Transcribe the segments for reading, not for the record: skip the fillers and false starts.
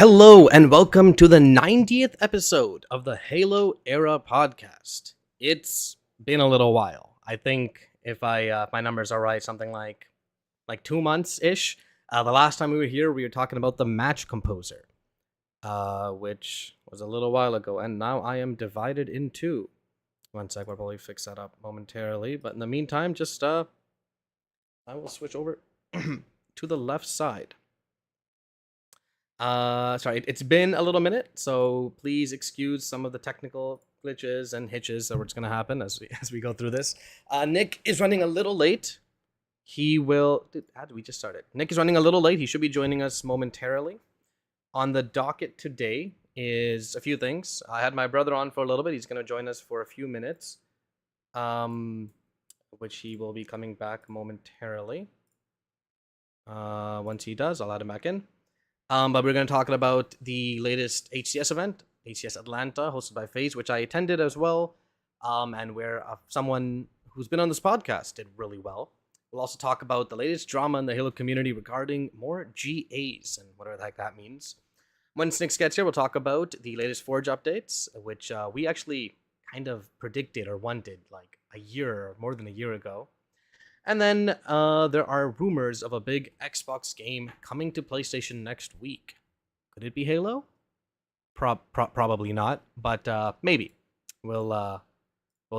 Hello and welcome to the 90th episode of the HaloEra podcast. It's been a little while. I think if my numbers are right, something like 2 months ish. The last time we were here, we were talking about the match composer, which was a little while ago, and now I am divided in two. One sec, we'll probably fix that up momentarily. But in the meantime, just I will switch over to the left side. Sorry, it's been a little minute, so please excuse some of the technical glitches and hitches that were just gonna happen as we go through this. Nick is running a little late. He will. How did we just start it? Nick is running a little late. He should be joining us momentarily. On the docket today is a few things. I had my brother on for a little bit. He's gonna join us for a few minutes, which he will be coming back momentarily. Once he does, I'll add him back in. But we're going to talk about the latest HCS event, HCS Atlanta, hosted by FaZe, which I attended as well, and where someone who's been on this podcast did really well. We'll also talk about the latest drama in the Halo community regarding more GAs and whatever the heck that means. Once Nick gets here, we'll talk about the latest Forge updates, which we actually kind of predicted or wanted like a year or more than a year ago. And then there are rumors of a big Xbox game coming to PlayStation next week. Could it be Halo? Probably not, but maybe. We'll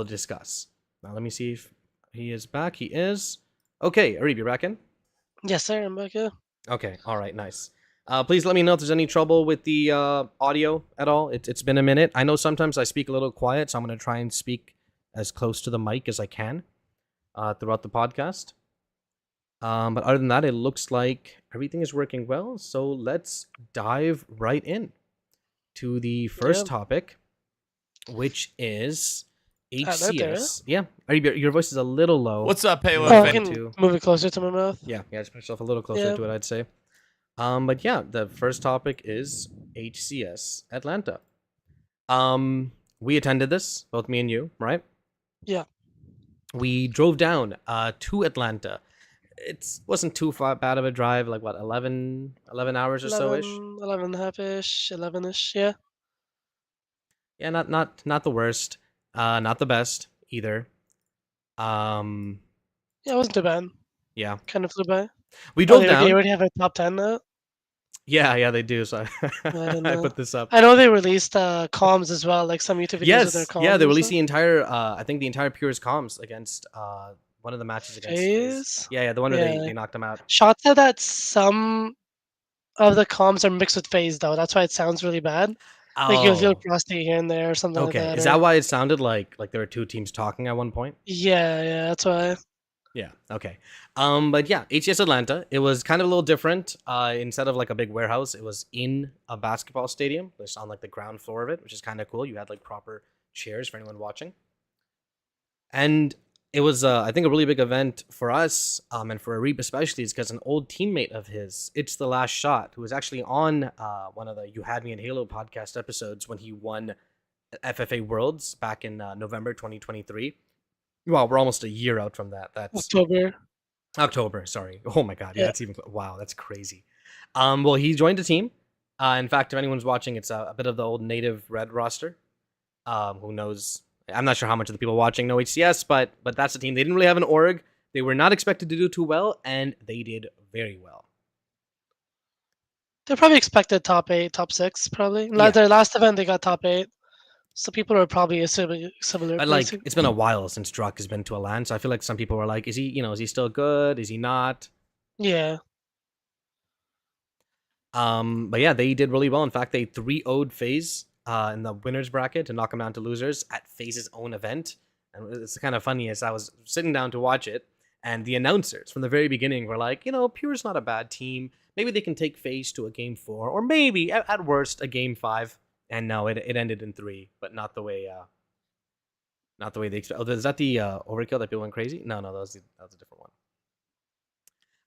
discuss. Now let me see if he is back. He is. Okay, Arib, you're back in? Yes, sir. I'm back here. Okay, all right, nice. Please let me know if there's any trouble with the audio at all. It's been a minute. I know sometimes I speak a little quiet, so I'm going to try and speak as close to the mic as I can. Throughout the podcast. But other than that, it looks like everything is working well. So let's dive right in to the first topic, which is HCS. Yeah, your voice is a little low. What's up, Halo? I can move it closer to my mouth. Yeah, just put yourself a little closer to it, I'd say. But yeah, the first topic is HCS Atlanta. We attended this, both me and you, right? Yeah. We drove down to Atlanta. It wasn't too far bad of a drive, like what, 11 hours or so-ish? 11.5-ish, 11-ish, yeah. Yeah, not the worst. Not the best either. Yeah, it wasn't too bad. Yeah. Kind of flew by. We drove down. They already have a top 10 now? Yeah, they do. So I put this up. I know they released comms as well, like some YouTube videos of their comms. Yeah, they released the entire, I think the entire Pure's comms against one of the matches against FaZe. Yeah, the one where they knocked him out. Shot said that some of the comms are mixed with FaZe, though. That's why it sounds really bad. Like you'll feel prostate here and there or something like that. Okay, is that why it sounded like there were two teams talking at one point? Yeah, that's why. Yeah, okay. But yeah, HCS Atlanta, it was kind of a little different. Instead of like a big warehouse, it was in a basketball stadium. It was on like the ground floor of it, which is kind of cool. You had like proper chairs for anyone watching. And it was, I think, a really big event for us, and for Arib especially, is because an old teammate of his, It's the Last Shot, who was actually on one of the You Had Me in Halo podcast episodes when he won FFA Worlds back in November 2023. Well, we're almost a year out from that. That's October, sorry. Oh my god, yeah, that's even, wow, that's crazy. Well, he joined the team. In fact, if anyone's watching, it's a bit of the old native red roster. Who knows? I'm not sure how much of the people watching know HCS, but that's the team. They didn't really have an org. They were not expected to do too well, and they did very well. They're probably expected top 8, top 6, probably. Yeah. Their last event, they got top 8. So people are probably similar. But like, it's been a while since Druck has been to a LAN, so I feel like some people were like, is he still good? Is he not? Yeah. But yeah, they did really well. In fact, they 3-0'd FaZe in the winners bracket to knock them down to losers at FaZe's own event. And it's kind of funny as I was sitting down to watch it, and the announcers from the very beginning were like, Pure's not a bad team. Maybe they can take FaZe to a game 4, or maybe at worst a game 5. And no, it ended in 3, but not the way they expect. Oh, is that the overkill that people went crazy? No, that was a different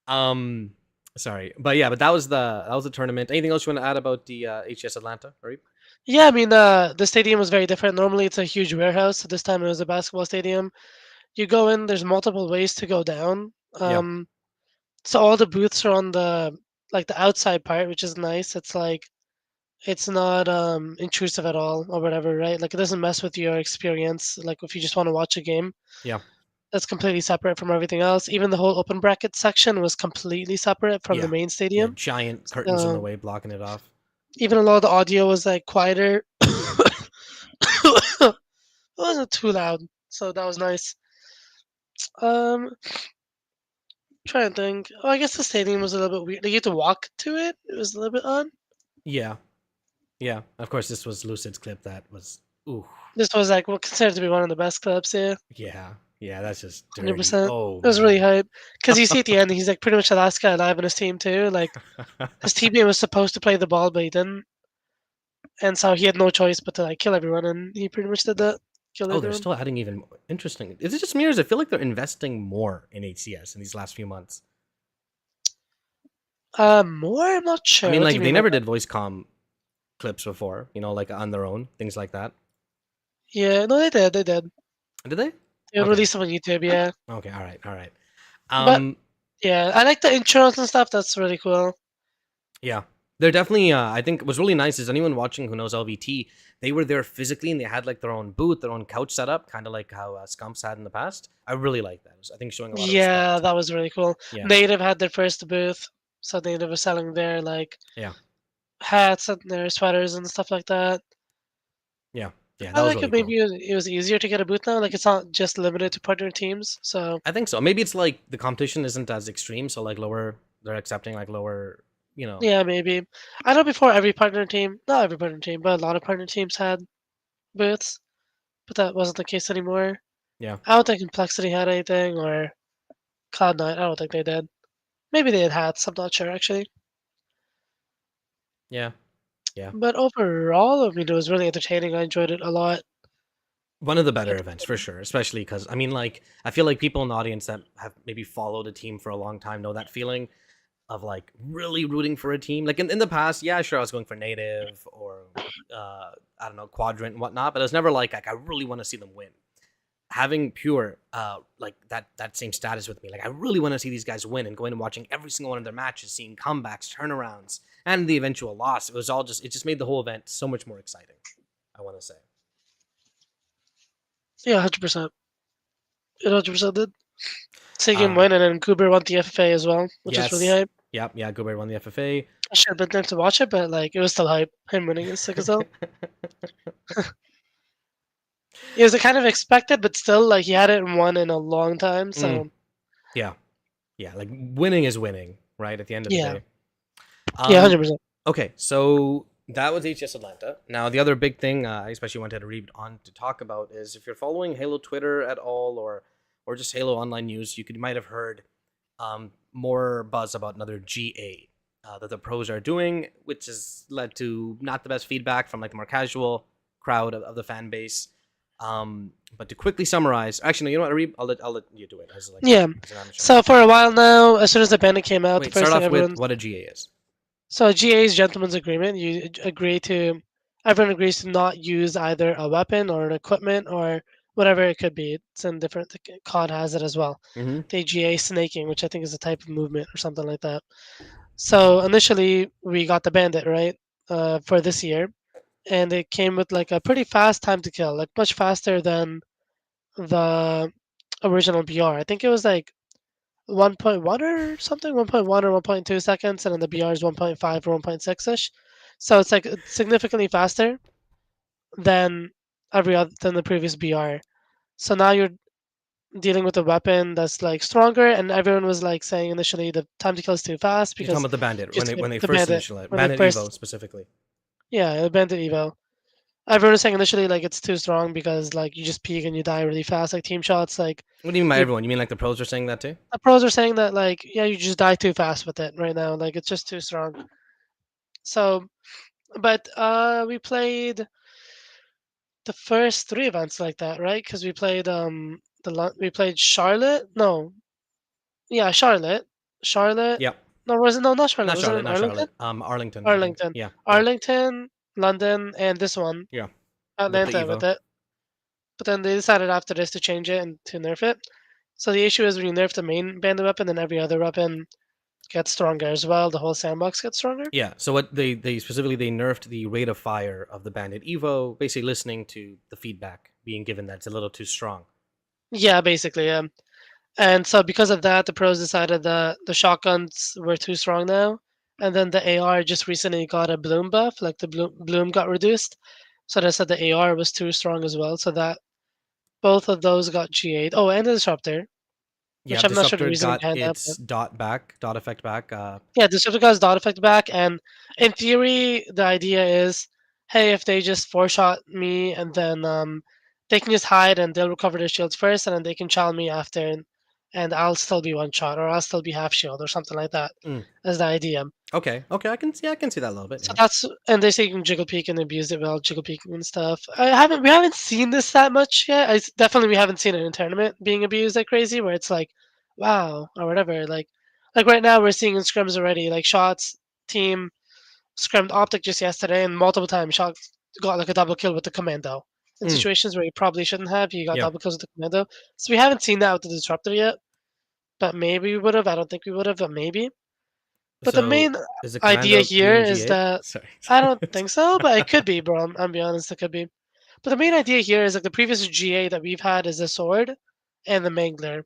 one. Sorry, but yeah, but that was the tournament. Anything else you want to add about the HCS Atlanta, Arib? Yeah, I mean the stadium was very different. Normally it's a huge warehouse, so this time it was a basketball stadium. You go in, there's multiple ways to go down. So all the booths are on the outside part, which is nice. It's like It's not intrusive at all or whatever, right? Like it doesn't mess with your experience. Like if you just want to watch a game, Yeah. that's completely separate from everything else. Even the whole open bracket section was completely separate from the Yeah. main Yeah. stadium. Giant curtains in the Um, way blocking it off. Even a lot of the audio was like quieter. It wasn't too loud, so that was nice. Um, Trying to think. Oh, I guess the stadium was a little bit weird. Like, you had to walk to it. It was a little bit odd. Yeah. Yeah. Of course, this was Lucid's clip. That was. Ooh. This was like well considered to be one of the best clips. Yeah, Yeah. Yeah. That's just hundred dirty. percent. Oh It was really man. hype because you see at the end he's like pretty much the last guy alive on his team too. Like his teammate was supposed to play the ball, but he didn't, and so he had no choice but to like kill everyone, and he pretty much did that. Killed Oh, they're everyone. still adding even more. Interesting. Is it just me or does it feel like they're investing more in HCS in these last few months? More? I'm not I sure. mean, What do you like they mean by never that? did voice comm clips before, like on their own, things like that. Yeah, no, they did. They did. Did they? They would Okay. release them on YouTube. Yeah, Okay. All right. All right. but Um. yeah, I like the intros and stuff. That's really cool. Yeah. They're definitely. I think what's really nice is anyone watching who knows LVT, they were there physically and they had like their own booth, their own couch setup, kind of like how Scumps had in the past. I really like that. I think showing a lot of Yeah, respect. that was really cool. Yeah. Native had their first booth, so Native was selling their like Yeah. hats and their sweaters and stuff like that. Yeah. Yeah. I That was like it. really cool. Maybe it was easier to get a booth now. Like it's not just limited to partner teams. So I think so. Maybe it's like the competition isn't as extreme, so like lower, they're accepting like lower, you know. yeah, maybe. I know before every partner team, not every partner team, but a lot of partner teams had booths, but that wasn't the case anymore. Yeah. I don't think Complexity had anything or Cloud9. I don't think they did. Maybe they had hats. I'm not sure actually. Yeah. Yeah. But overall, I mean, it was really entertaining. I enjoyed it a lot. One of the better At events for sure, especially because I mean, like, I feel like people in the audience that have maybe followed a team for a long time know that feeling of like really rooting for a team. Like in the past, yeah, sure, I was going for Native or I don't know, Quadrant and whatnot, but it was never like I really want to see them win. Having Pure like that same status with me, like I really want to see these guys win and going and watching every single one of their matches, seeing comebacks, turnarounds, and the eventual loss. It just made the whole event so much more exciting. I want to say. Yeah, 100%. It 100% did. Sigim Um, win, and then Cooper won the FFA as well, which is really yes, hype. yep, yeah, Gobert won the FFA. I should have been there to watch it, but like it was still hype. Him winning is sick as hell. It was kind of expected, but still, like he hadn't won in a long time. Mm, So yeah, yeah, like winning is winning, right? At the end of the yeah, day. yeah, Um, 100%. okay, so that was HGS Atlanta. Now, the other big thing I especially wanted to read on to talk about is if you're following Halo Twitter at all, or just Halo online news, might have heard more buzz about another GA that the pros are doing, which has led to not the best feedback from like the more casual crowd of the fan base. But to quickly summarize, actually, no, you know what, Arib? I'll let you do it as like Yeah. as an amateur. So for a while now, as soon as the bandit came out, the Wait, first start thing off with everyone what a GA is. so GA's gentleman's agreement, you agree to everyone agrees to not use either a weapon or an equipment or whatever it could be. It's in different COD has it as well. Mm-hmm. The GA snaking, which I think is a type of movement or something like that. So initially we got the bandit, right? For this year. And it came with like a pretty fast time to kill, like much faster than the original BR. I think it was like 1.1 or something, 1.1 or 1.2 seconds, and then the BR is 1.5 or 1.6 ish. So it's like significantly faster than every other than the previous BR. So now you're dealing with a weapon that's like stronger, and everyone was like saying initially the time to kill is too fast You're talking because about the Bandit just when they the first bandit initialized when they Bandit first Evo specifically. yeah the bandit evo. Everyone was saying initially like it's too strong because like you just peek and you die really fast, like team shots. Like What do you mean by you, everyone? You mean like the pros are saying that too? the pros are saying that like yeah you just die too fast with it right now. Like it's just too strong. So but we played the first three events like that, right? Because we played we played Charlotte. No, yeah, Charlotte, Charlotte. Yeah, No, was it no not Charlotte? not Was it Charlotte, in not Arlington? Charlotte. Arlington, I think. Arlington, Yeah, yeah, Arlington, London, and this one yeah. With the Atlanta with Evo. it. But then they decided after this to change it and to nerf it. So the issue is when you nerf the main bandit weapon, then every other weapon gets stronger as well. The whole sandbox gets stronger. Yeah. So what they specifically they nerfed the rate of fire of the Bandit Evo, basically listening to the feedback being given that's a little too strong. Yeah, basically, yeah. And so because of that, the pros decided that the shotguns were too strong now. And then the AR just recently got a bloom buff, like the bloom got reduced. So they said the AR was too strong as well. So that both of those got GA'd. Oh, and the disruptor, Yeah, which I'm not sure the Disruptor reasoning got behind that, its but dot effect back. yeah, disruptor got his dot effect back. And in theory, the idea is, hey, if they just four shot me and then they can just hide and they'll recover their shields first, and then they can chow me after, and I'll still be one shot or I'll still be half shield or something like that. Mm. As the idea. Okay, I can see that a little bit. So Yeah. that's, and they say you can jiggle peek and abuse it well, jiggle peeking and stuff. We haven't seen this that much yet. Definitely we haven't seen it in tournament being abused like crazy, where it's like, wow or whatever. Like right now we're seeing in scrims already, like shots team scrimmed optic just yesterday, and multiple times shots got like a double kill with the commando. In Mm. situations where you probably shouldn't have, you got Yeah. double kills with the commando. So we haven't seen that with the disruptor yet, but maybe we would have. I don't think we would have, but maybe. But the So main is the idea commando here being is G8? that Sorry. I don't think so, but it could be, bro. I'm be honest, it could be. But the main idea here is like the previous GA that we've had is the sword and the mangler.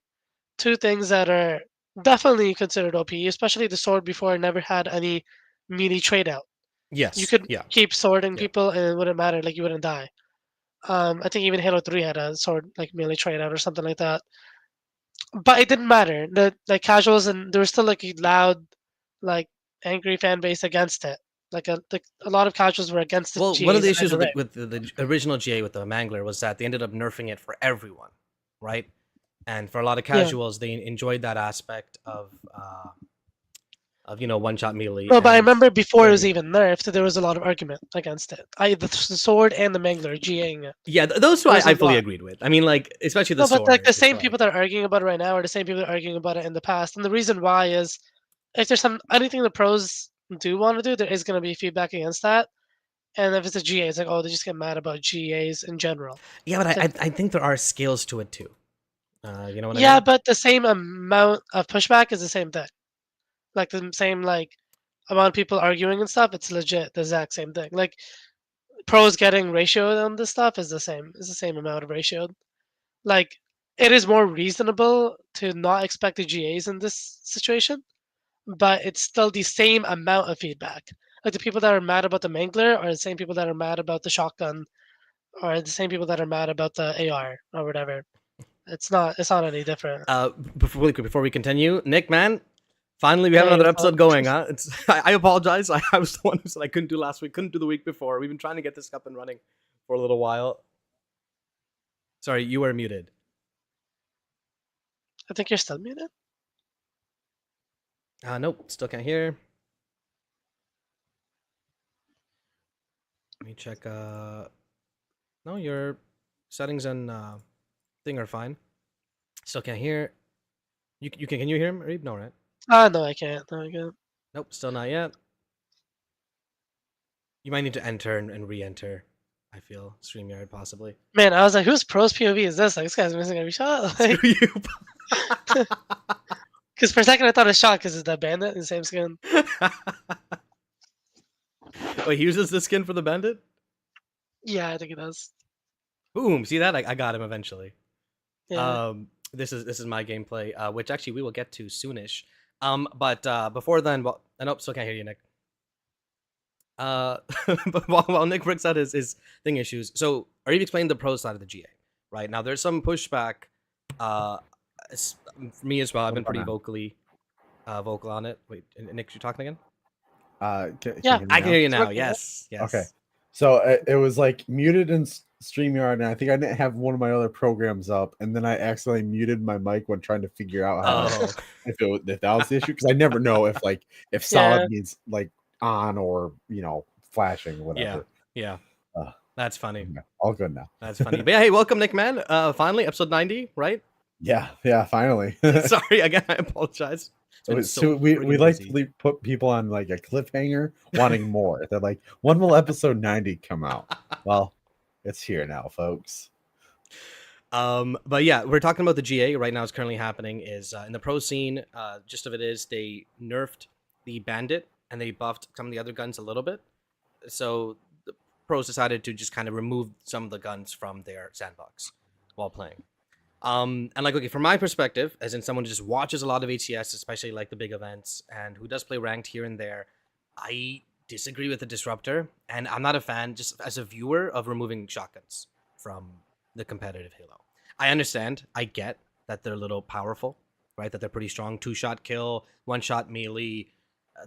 Two things that are definitely considered OP, especially the sword before never had any melee trade out. You Yes. could Yeah. keep swording Yeah. people and it wouldn't matter, like you wouldn't die. I think even Halo 3 had a sword like melee trade out or something like that. But it didn't matter. The like casuals, and there was still like a loud, like angry fan base against it. Like a lot of casuals were against the Well, one of GAs the either issues way. with the original GA with the Mangler was that they ended up nerfing it for everyone, right? And for a lot of Yeah. casuals, they enjoyed that aspect of one shot melee. No, but I And remember before it there was you go. even nerfed, there was a lot of argument against it. The sword and the Mangler GAing it. Yeah, those two There was I a fully lot. agreed with. I mean, like especially the No, but like sword. the It's same people like that are arguing about it right now are the same people that are arguing about it in the past. And the reason why is if there's anything the pros do want to do, there is going to be feedback against that. And if it's a GA, it's like, oh, they just get mad about GAs in general. yeah, but I Typically. think there are scales to it too. You know what I Yeah, mean? but the same amount of pushback is the same thing. Like the same like amount of people arguing and stuff. It's legit the exact same thing. Like pros getting ratioed on this stuff is the same. It's the same amount of ratio. Like it is more reasonable to not expect the GAs in this situation, but it's still the same amount of feedback. Like the people that are mad about the Mangler are the same people that are mad about the shotgun, or the same people that are mad about the AR or whatever. It's not any different. Really quick before we continue, Nick, man, finally we have Hey, another what's up? episode going, huh? It's I apologize. I was the one who said I couldn't do last week, couldn't do the week before. We've been trying to get this up and running for a little while. Sorry, you were muted. I think you're still muted. Nope, still can't hear. Let me check. No, your settings and thing are fine. Still can't hear. Can you hear him? Reeb? No, right? No, I can't. No, I can't. Nope, still not yet. You might need to enter and re-enter. I feel StreamYard possibly. Man, I was like, whose pros POV is this? Like, this guy's missing every shot. Like, Screw you. because for a second I thought it was shot because it's that bandit in the same skin. Wait, he uses the skin for the bandit? Yeah, I think it does. Boom! See that? I got him eventually. Yeah. This is my gameplay, which actually we will get to soonish. But before then, well, nope, still can't hear you, Nick. But while Nick works out his thing issues, so Arif explained the pro side of the GA. Right now, there's some pushback. For me as well, I've been pretty vocal on it. Wait, Nick, you talking again? Yeah, I can hear you It's now. working, Yes, yes. Okay. So it was like muted in StreamYard, and I think I didn't have one of my other programs up, and then I accidentally muted my mic when trying to figure out how Oh, if that was the issue, because I never know if Yeah. solid means like on or flashing, whatever. yeah. Uh, That's funny. All good now. That's funny. But yeah, hey, welcome, Nick, man. Finally, episode 90, right? Yeah, finally. Sorry again. I apologize. It's been We friggin' like busy. to put people on like a cliffhanger, wanting more. They're like, when will episode 90 come out? Well, it's here now, folks. But yeah, we're talking about the GA right now. Is currently happening is in the pro scene. Gist of it is they nerfed the Bandit and they buffed some of the other guns a little bit. So the pros decided to just kind of remove some of the guns from their sandbox while playing. And like, okay, from my perspective, as in someone who just watches a lot of HCS, especially like the big events, and who does play ranked here and there, I disagree with the disruptor, and I'm not a fan, just as a viewer, of removing shotguns from the competitive Halo. I understand, I get that they're a little powerful, right? That they're pretty strong, 2-shot kill, 1-shot melee.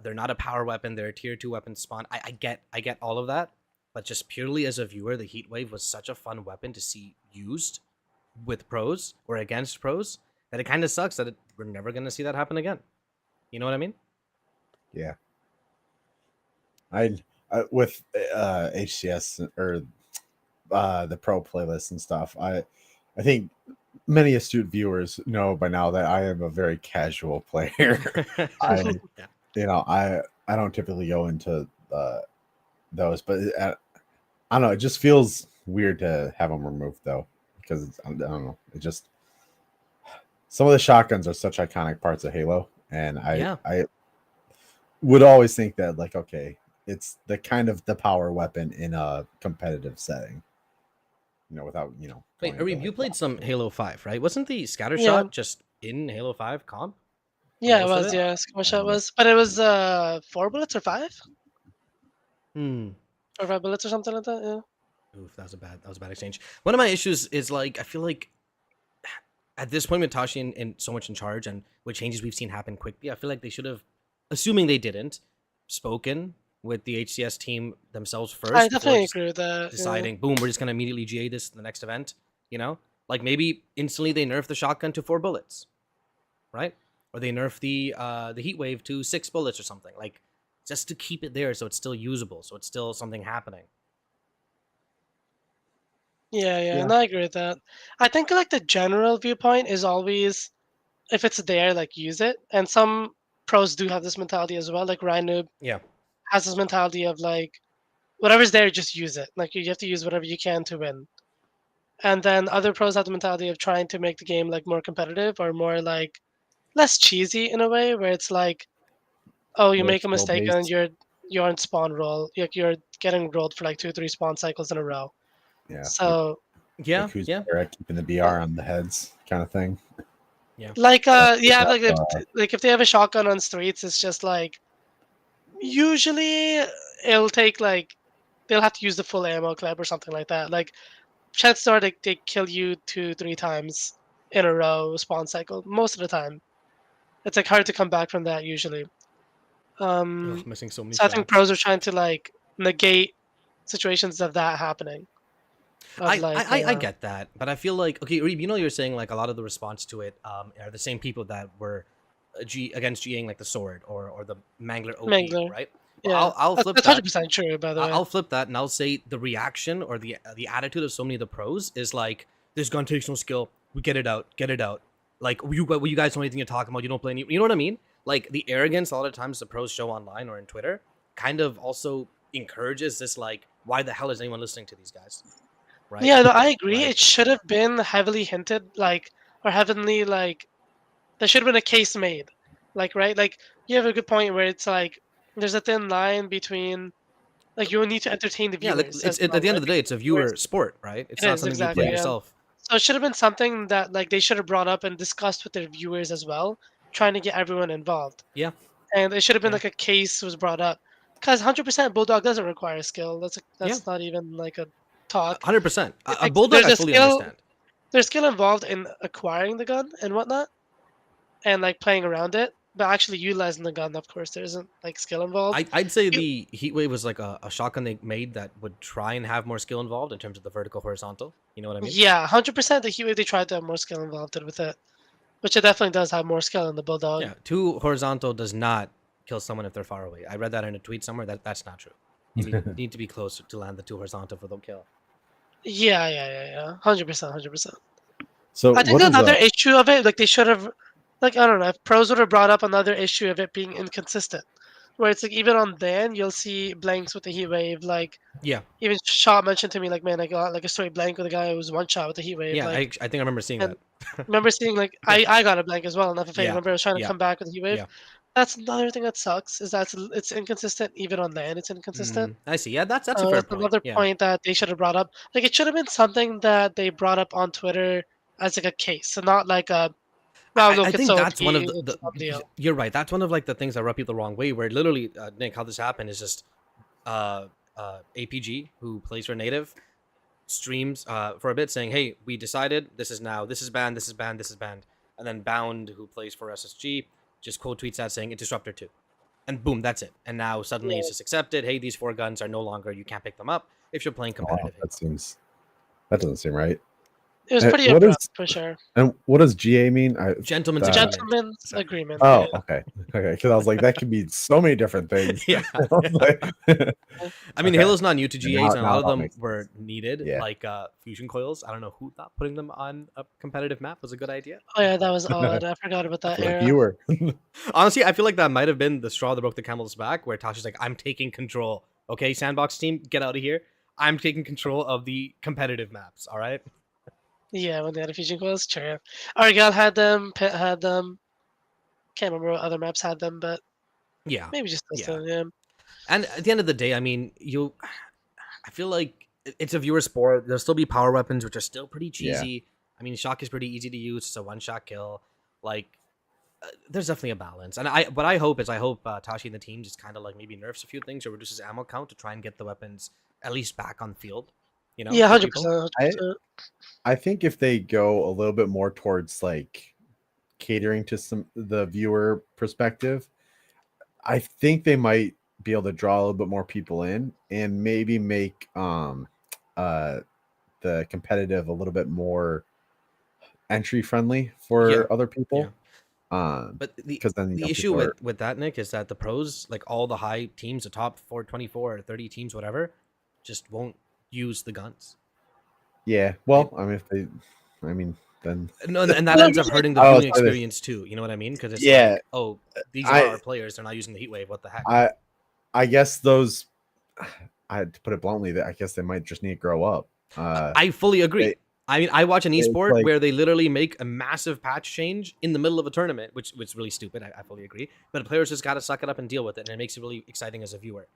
They're not a power weapon, they're a tier 2 weapon spawn. I get all of that, but just purely as a viewer, the Heat Wave was such a fun weapon to see used with pros or against pros that it kind of sucks that we're never going to see that happen again. You know what I mean? Yeah. I with HCS or the pro playlist and stuff, I think many astute viewers know by now that I am a very casual player. I I don't typically go into those, but I don't know, it just feels weird to have them removed though, because I don't know, it just, some of the shotguns are such iconic parts of Halo, and I would always think that, like, okay, it's the kind of the power weapon in a competitive setting, without Wait, going Arib, into, you like, played some Halo 5, right? Wasn't the scatter Yeah. shot just in Halo 5 comp? Yeah, it most of was. it? Yeah, Squash Shot was, but it was 4 bullets or 5 Hmm. or 5 bullets or something like that. Yeah. Oof, that was a bad exchange. One of my issues is, like, I feel like at this point with Tashi and so much in charge and with changes we've seen happen quickly, I feel like they should have, assuming they didn't, spoken with the HCS team themselves first. I before definitely just agree with that. deciding, boom, we're just gonna immediately GA this in the next event. Like maybe instantly they nerf the shotgun to 4 bullets, right? Or they nerf the heat wave to 6 bullets or something, like, just to keep it there so it's still usable, so it's still something happening. Yeah, Yeah. and I agree with that. I think like the general viewpoint is always, if it's there, like use it. And some pros do have this mentality as well. Like Ryan Yeah. has this mentality of like, whatever's there, just use it. Like you have to use whatever you can to win. And then other pros have the mentality of trying to make the game like more competitive or more like less cheesy in a way, where it's like, oh, you more make a mistake and skill-based. you're on spawn roll. You're getting rolled for like 2-3 spawn cycles in a row. Yeah. So Yeah. Like Yeah. keeping the BR on the heads kind of thing. like Yeah, like if they have a shotgun on streets, it's just like usually it'll take like they'll have to use the full ammo clip or something like that. Like chances are they kill you 2-3 times in a row spawn cycle most of the time. It's like hard to come back from that usually. Ugh, missing so many So I think shots. pros are trying to like negate situations of that happening. Of I get that, but I feel like, okay, Reeb, you're saying like a lot of the response to it are the same people that were against GAing like the sword or the Mangler OP, Mangler. right? Yeah, Well, I'll flip that's that. 100% true, by the way. I'll flip that and I'll say the reaction or the attitude of so many of the pros is like, this gun takes no skill. We get it out. Like, you guys don't know anything you're talking about. You don't play any. You know what I mean? Like the arrogance a lot of times the pros show online or in Twitter kind of also encourages this, like, why the hell is anyone listening to these guys? Right? Yeah, no, I agree. Like, It should have been heavily hinted, like, or heavily, like, there should have been a case made. Like, right? Like, you have a good point where it's like, there's a thin line between, like, you need to entertain the yeah, like viewers it's as at well, the end right? of the day, it's a Whereas viewer sport, right? It's it not is, something you play exactly, yeah. yourself. So it should have been something that, like, they should have brought up and discussed with their viewers as well, trying to get everyone involved. Yeah. And it should have been, Yeah. like, a case was brought up. Because 100% Bulldog doesn't require skill. That's Yeah. not even, like, a talk. 100%. A Like, bulldog, there's I a fully skill- understand. There's skill involved in acquiring the gun and whatnot, and like playing around it, but actually utilizing the gun, of course, there isn't like skill involved. I'd say the Heatwave was like a shotgun they made that would try and have more skill involved in terms of the vertical horizontal. You know what I mean? Yeah, 100% the Heatwave they tried to have more skill involved with it, which it definitely does have more skill in the Bulldog. Yeah. 2 horizontal does not kill someone if they're far away. I read that in a tweet somewhere. That's not true. You need to be close to land the 2 horizontal for the kill. Yeah. 100%. So I think what is another issue of it, like they should have, like I don't know, if pros would have brought up another issue of it being inconsistent. where it's like even on Dan, you'll see blanks with the heat wave. Like Yeah, even Shaw mentioned to me, like, man, I got like a story blank with a guy who was one shot with the heat wave. yeah. Like, I think I remember seeing and that. remember seeing like Yeah, I got a blank as well in FFA. yeah, Remember I was trying to yeah, come back with the heat wave. yeah. That's another thing that sucks is that it's inconsistent even on land. It's inconsistent. I see. Yeah, that's a fair That's point. another Yeah. point that they should have brought up. Like it should have been something that they brought up on Twitter as like a case, so not like a wow, I look, it's think so that's one of OP, it's a big deal. you're right. That's one of like the things that rub people the wrong way. Where literally, Nick, how this happened is just APG, who plays for Native, streams for a bit saying, "Hey, we decided this is banned, this is banned, this is banned," and then Bound, who plays for SSG, just quote tweets that saying it's Disruptor 2, and boom, that's it. And now suddenly it's Yeah. just accepted. Hey, these 4 guns are no longer, you can't pick them up if you're playing Wow, competitive. that doesn't seem right. It was Uh, pretty what abrupt is for sure. and what does GA mean? Gentleman's Uh, agreement. Gentleman's Sorry. agreement. Oh, Yeah. okay. Because I was like, that could be so many different things. Yeah. I was like- I mean, Okay. Halo's not new to GAs, and a now lot it of all them makes were sense. needed, Yeah. like fusion coils. I don't know who thought putting them on a competitive map was a good idea. Oh yeah, that was odd. I forgot about that For the era. viewer. Honestly, I feel like that might have been the straw that broke the camel's back, where Tasha's like, "I'm taking control. Okay, Sandbox team, get out of here. I'm taking control of the competitive maps. All right." Yeah, when they had a fusion coils, sure. Argyle had them, Pitt had them. Can't remember what other maps had them, but Yeah. maybe just those Yeah. two. Yeah. And at the end of the day, I mean, I feel like it's a viewer sport. There'll still be power weapons, which are still pretty Yeah. cheesy. I mean, shock is pretty easy to use. It's a one-shot kill. Like, there's definitely a balance. And what I hope Tashi and the team just kind of like maybe nerfs a few things or reduces ammo count to try and get the weapons at least back on field. You know? Yeah, for 100%. people. I think if they go a little bit more towards like catering to the viewer perspective, I think they might be able to draw a little bit more people in and maybe make the competitive a little bit more entry friendly for Yeah. other people. But the 'cause then, the issue with that, Nick, is that the pros, like all the high teams, the top 424 or 30 teams, whatever, just won't use the guns. Yeah. Well, I mean, then No, and that ends up hurting the Oh, viewing so experience too. You know what I mean? Because it's Yeah. like, oh, these I- are our players. They're not using the heat wave. What the heck? I guess those, to put it bluntly, that I guess they might just need to grow up. I fully agree. I mean, I watch an it's esport like- where they literally make a massive patch change in the middle of a tournament, which is really stupid. I fully agree. But players just got to suck it up and deal with it, and it makes it really exciting as a viewer,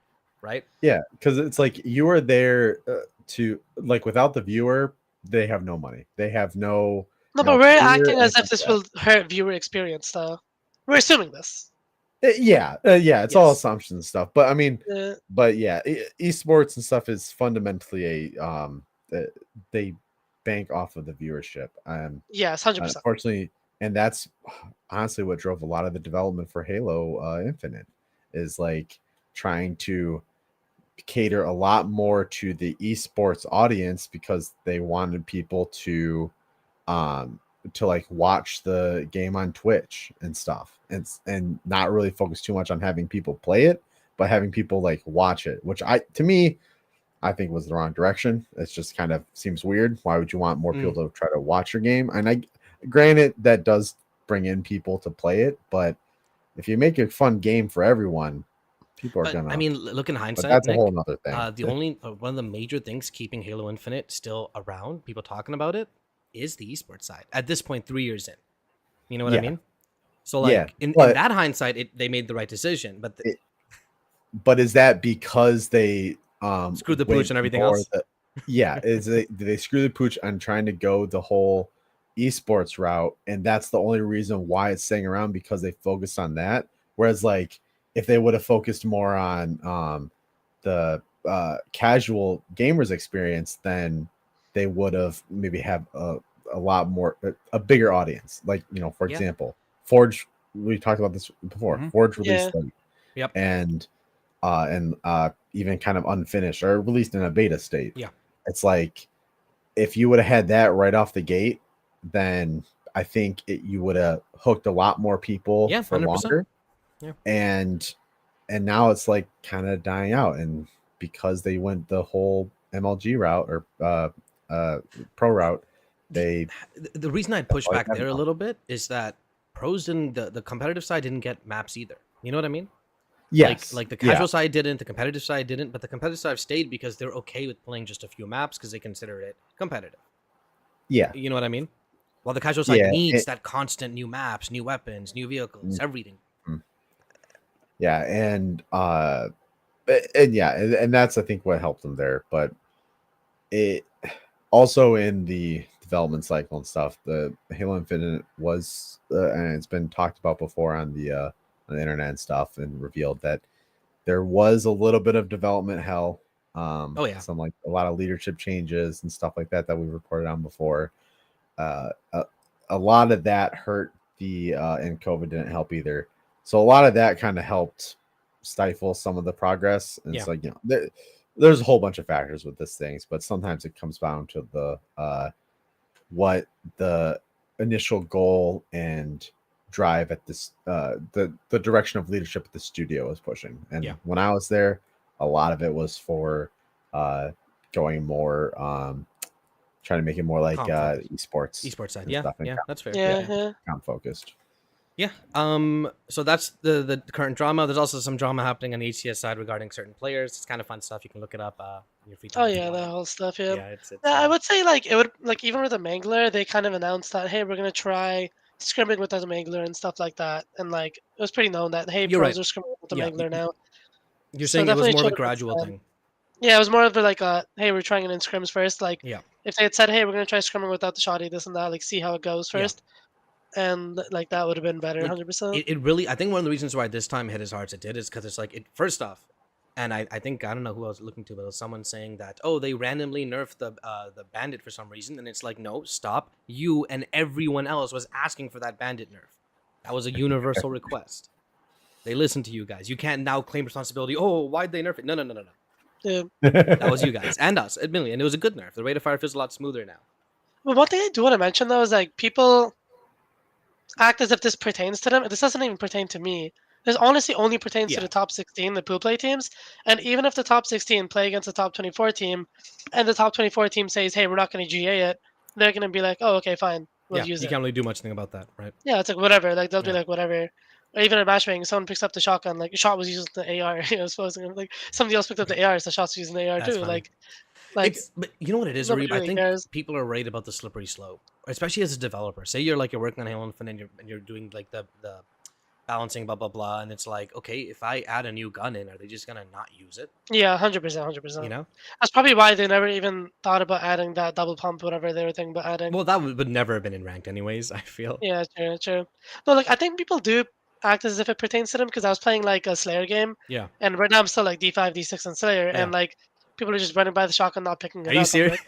right? Yeah, because it's like you are there to like without the viewer, they have no money. They have no. No, you but know, we're career, acting as anything if this like will hurt viewer experience, though. We're assuming this. that. Yeah, it's all Yes. assumptions and stuff. But I mean, Uh, but yeah, esports and stuff is fundamentally they bank off of the viewership. yes, 100%. Unfortunately, and that's honestly what drove a lot of the development for Halo Infinite is like trying to cater a lot more to the esports audience because they wanted people to like watch the game on Twitch and stuff and not really focus too much on having people play it, but having people like watch it, which to me I think was the wrong direction. It's just kind of seems weird. Why would you want more people to try to watch your game? And granted that does bring in people to play it, but if you make a fun game for everyone, people are But, gonna. I mean, look in But hindsight, that's a Nick, whole nother thing. the only one of the major things keeping Halo Infinite still around, people talking about it, is the esports side. At this point, 3 years in, you know what I Yeah. mean? So, like Yeah, in but- that hindsight, they made the right decision. But But is that because they Screw the went pooch and everything more else? yeah, do they screw the pooch on trying to go the whole esports route, and that's the only reason why it's staying around because they focused on that. Whereas, like, if they would have focused more on the casual gamers experience, then they would have maybe have a lot more a bigger audience. Like, for Yeah. example, Forge. We talked about this before. Mhm. Forge released Yeah. late. Yep. And even kind of unfinished or released in a beta state. Yeah. It's like if you would have had that right off the gate, then I think you would have hooked a lot more people Yeah, for 100%. longer. Yeah. And now it's like kind of dying out. And because they went the whole MLG route or pro route, they The reason I'd push all you back have there a now. little bit is that pros didn't, the competitive side didn't get maps either. You know what I mean? Yes. Like the casual side didn't, the competitive side didn't, but the competitive side stayed because they're okay with playing just a few maps because they consider it competitive. Yeah. You know what I mean? While the casual side Yeah. needs that constant new maps, new weapons, new vehicles, everything. Yeah, and and that's I think what helped them there. But it also in the development cycle and stuff, the Halo Infinite was, and it's been talked about before on the internet and stuff, and revealed that there was a little bit of development hell. Oh yeah, Some like a lot of leadership changes and stuff like that we reported on before. Uh, a lot of that hurt the and COVID didn't help either. So a lot of that kind of helped stifle some of the progress. And it's like, you know, there's a whole bunch of factors with this things, but sometimes it comes down to the what the initial goal and drive at this the direction of leadership at the studio is pushing. And when I was there, a lot of it was for going more trying to make it more like esports side. Yeah, that's fair. Yeah. Comp focused. Yeah. So that's the current drama. There's also some drama happening on the HCS side regarding certain players. It's kind of fun stuff. You can look it up in your free time. Oh yeah, that whole stuff. Yeah. It's I would say like it would like even with the Mangler, they kind of announced that hey, we're gonna try scrimming with the Mangler and stuff like that, and like it was pretty known that hey, You're pros right. are scrimming with the Mangler now. You're saying it was more of a gradual thing. Yeah, it was more of a like hey, we're trying it in scrims first. Like if they had said hey, we're gonna try scrimming without the shoddy, this and that, like see how it goes first. And like that would have been better, 100%. It really, I think one of the reasons why this time hit as hard as it did is because it's like it first off, and I think I don't know who I was looking to, but it was someone saying that they randomly nerfed the bandit for some reason, and it's like no, stop, you and everyone else was asking for that bandit nerf. That was a universal request. They listened to you guys. You can't now claim responsibility. Oh, why'd they nerf it? No. Yeah. That was you guys and us, admittedly, and it was a good nerf. The rate of fire feels a lot smoother now. Well, one thing I do want to mention though is like people act as if this pertains to them. This doesn't even pertain to me. This honestly only pertains to the top 16, the pool play teams. And even if the top 16 play against the top 24 team, and the top 24 team says, "Hey, we're not going to GA it," they're going to be like, "Oh, okay, fine, we'll use it." You can't really do much thing about that, right? Yeah, it's like whatever. Like they'll be like whatever. Or even in matchmaking, someone picks up the shotgun. Like shot was using the AR. You know, supposing like somebody else picked up the AR, so shots using the AR too. Funny. Like but you know what it is, Reeb? I think cares. people are worried about the slippery slope, especially as a developer. Say you're working on Halo Infinite and you're doing like the balancing, blah blah blah, and it's like, okay, if I add a new gun in, are they just gonna not use it? Yeah, 100%. You know, that's probably why they never even thought about adding that double pump, whatever they were thinking about adding. Well, that would never have been in ranked, anyways. I feel. Yeah, true. No, like I think people do act as if it pertains to them because I was playing like a Slayer game. Yeah. And right now I'm still like D5, D6 on Slayer, and like people are just running by the shotgun, not picking it up. Are you serious?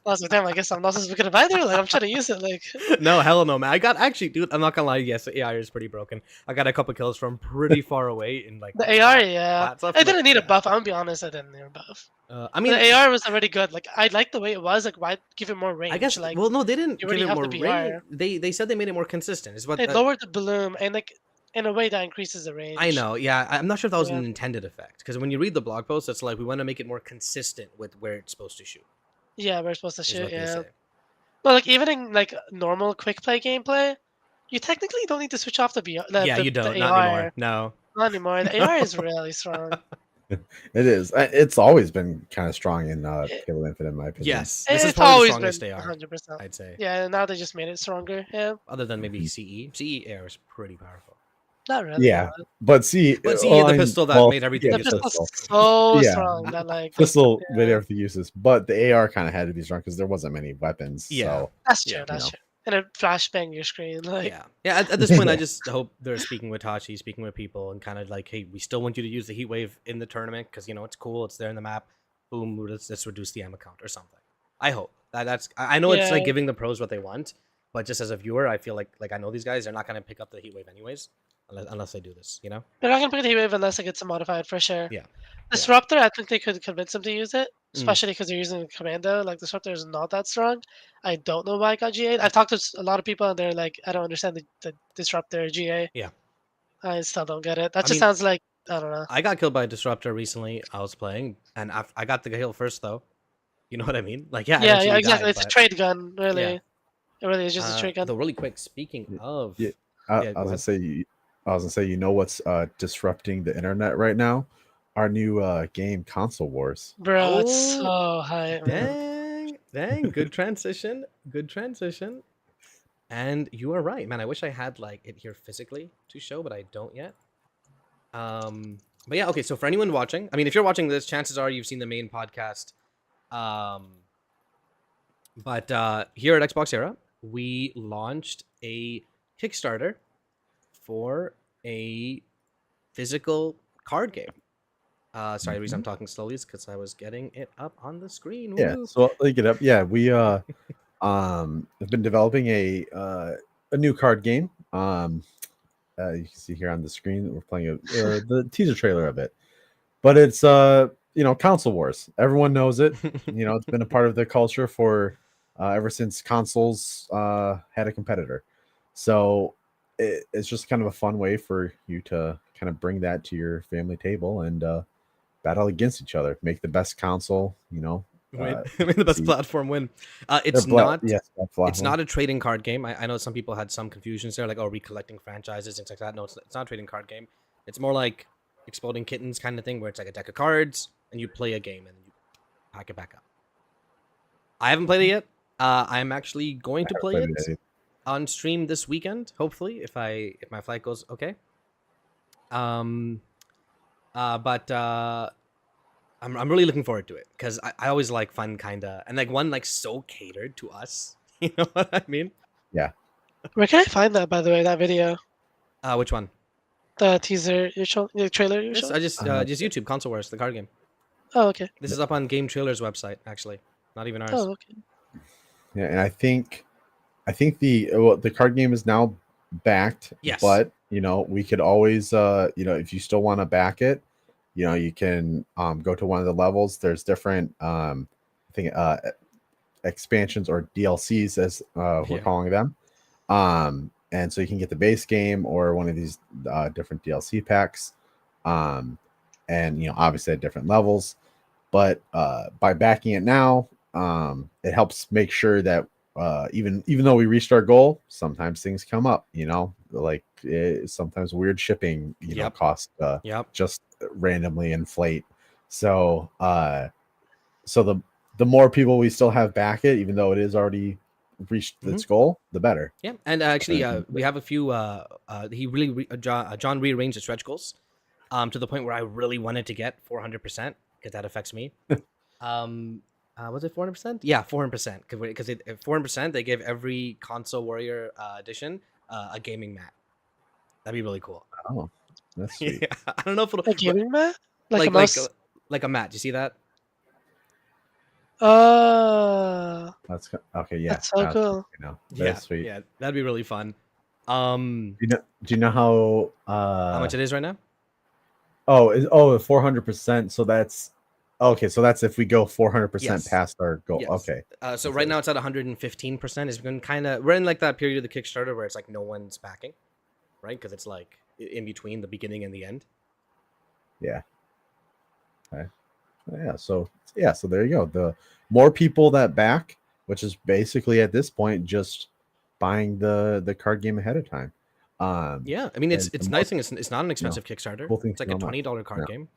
I was like, damn, I guess I'm not supposed to pick it up either. Like I'm trying to use it. Like. No, hell no, man. I got actually, dude. I'm not gonna lie. Yes, the AI is pretty broken. I got a couple kills from pretty far away in like the AR. Yeah, I didn't need a buff. I'm gonna be honest, I didn't need a buff. I mean, the AR was already good. Like I liked the way it was. Like why give it more range? I guess. Like, well, no, they didn't give it more the range. They said they made it more consistent. Is what they lowered the bloom and like. In a way that increases the range. I know, yeah. I'm not sure if that was an intended effect. Because when you read the blog post, it's like, we want to make it more consistent with where it's supposed to shoot. Yeah, we're supposed to shoot, yeah. But like, even in like normal quick play gameplay, you technically don't need to switch off the VR. Yeah, you don't. Not anymore. No. Not anymore. The AR is really strong. It is. It's always been kind of strong in Halo Infinite, in my opinion. Yes. This is probably the always strongest been 100%. I'd say. Yeah, now they just made it stronger, yeah. Other than maybe CE. CE AR is pretty powerful. Not really. Yeah, but see, the pistol that made everything the pistol's so strong that like pistol made everything useless. But the AR kind of had to be strong because there wasn't many weapons. Yeah, so, that's true. That's true. And it flashbang your screen. Like yeah. At this point, I just hope they're speaking with Tachi, speaking with people, and kind of like, hey, we still want you to use the heat wave in the tournament because it's cool, it's there in the map. Boom, let's reduce the ammo count or something. I hope that's. I know it's like giving the pros what they want, but just as a viewer, I feel like I know these guys, they're not gonna pick up the heat wave anyways. Unless they do this, They're not gonna pick the heat wave unless it gets modified for sure. Yeah. Disruptor, I think they could convince them to use it, especially because they're using Commando. Like Disruptor is not that strong. I don't know why it got GA. I've talked to a lot of people and they're like, I don't understand the Disruptor GA. Yeah. I still don't get it. That just sounds like I don't know. I got killed by a Disruptor recently. I was playing, and I got the kill first though. You know what I mean? Like yeah, exactly. It's a trade gun, really. Yeah. It really is just a trade gun. Though really quick, speaking of. I was gonna say I was gonna say, you know what's disrupting the internet right now? Our new game, Console Wars. Bro, it's Oh, so hype, man. dang, good transition, good transition. And you are right, man. I wish I had like it here physically to show, but I don't yet. But yeah, okay. So for anyone watching, I mean, if you're watching this, chances are you've seen the main podcast. But here at XboxEra, we launched a Kickstarter for a physical card game. Sorry, the reason I'm talking slowly is because I was getting it up on the screen. Yeah, Woo. so I'll get up. Yeah, we have been developing a new card game. You can see here on the screen that we're playing the teaser trailer of it. But it's Console Wars. Everyone knows it. It's been a part of the culture for ever since consoles had a competitor. So it's just kind of a fun way for you to kind of bring that to your family table and battle against each other. Make the best console, Win. Make the best see. platform win. It's not it's not a trading card game. I know some people had some confusions there, like, oh, are we collecting franchises, things like that. No, it's not a trading card game. It's more like Exploding Kittens kind of thing, where it's like a deck of cards and you play a game and then you pack it back up. I haven't played it yet. I'm actually going to play it on stream this weekend, hopefully, if my flight goes okay. But I'm really looking forward to it because I always like fun kinda and like one like so catered to us. You know what I mean? Yeah. Where can I find that, by the way, that video? Which one? The teaser, the trailer you showed? I just YouTube Console Wars, the card game. Oh, okay. This is up on Game Trailer's website, actually, not even ours. Oh, okay. Yeah, and I think the card game is now backed. Yes. But we could always if you still want to back it, you can go to one of the levels. There's different expansions or DLCs as we're calling them. And so you can get the base game or one of these different DLC packs. And obviously at different levels. But by backing it now, it helps make sure that even though we reached our goal, sometimes things come up, like sometimes weird shipping, costs just randomly inflate. So so the more people we still have back it, even though it is already reached its goal, the better. Yeah, and actually we have a few. John rearranged the stretch goals, to the point where I really wanted to get 400% because that affects me. Was it 400%? Yeah, 400%. Because at 400%, they gave every Console Warrior edition a gaming mat. That'd be really cool. Oh, that's sweet. Yeah, I don't know if it'll A gaming mat? like a mouse? like a mat. Do you see that? That's okay. Yeah, That's so cool. That's sweet. Yeah, that'd be really fun. Do you know how much it is right now? 400%. So that's okay. So that's if we go 400% past our goal. Yes. Okay. So right now it's at 115%. It's been we're in like that period of the Kickstarter where it's like no one's backing, right? Because it's like in between the beginning and the end. Yeah. Okay. So there you go. The more people that back, which is basically at this point just buying the card game ahead of time. Yeah, I mean it's nice thing. It's not an expensive Kickstarter. It's like a $20 card game.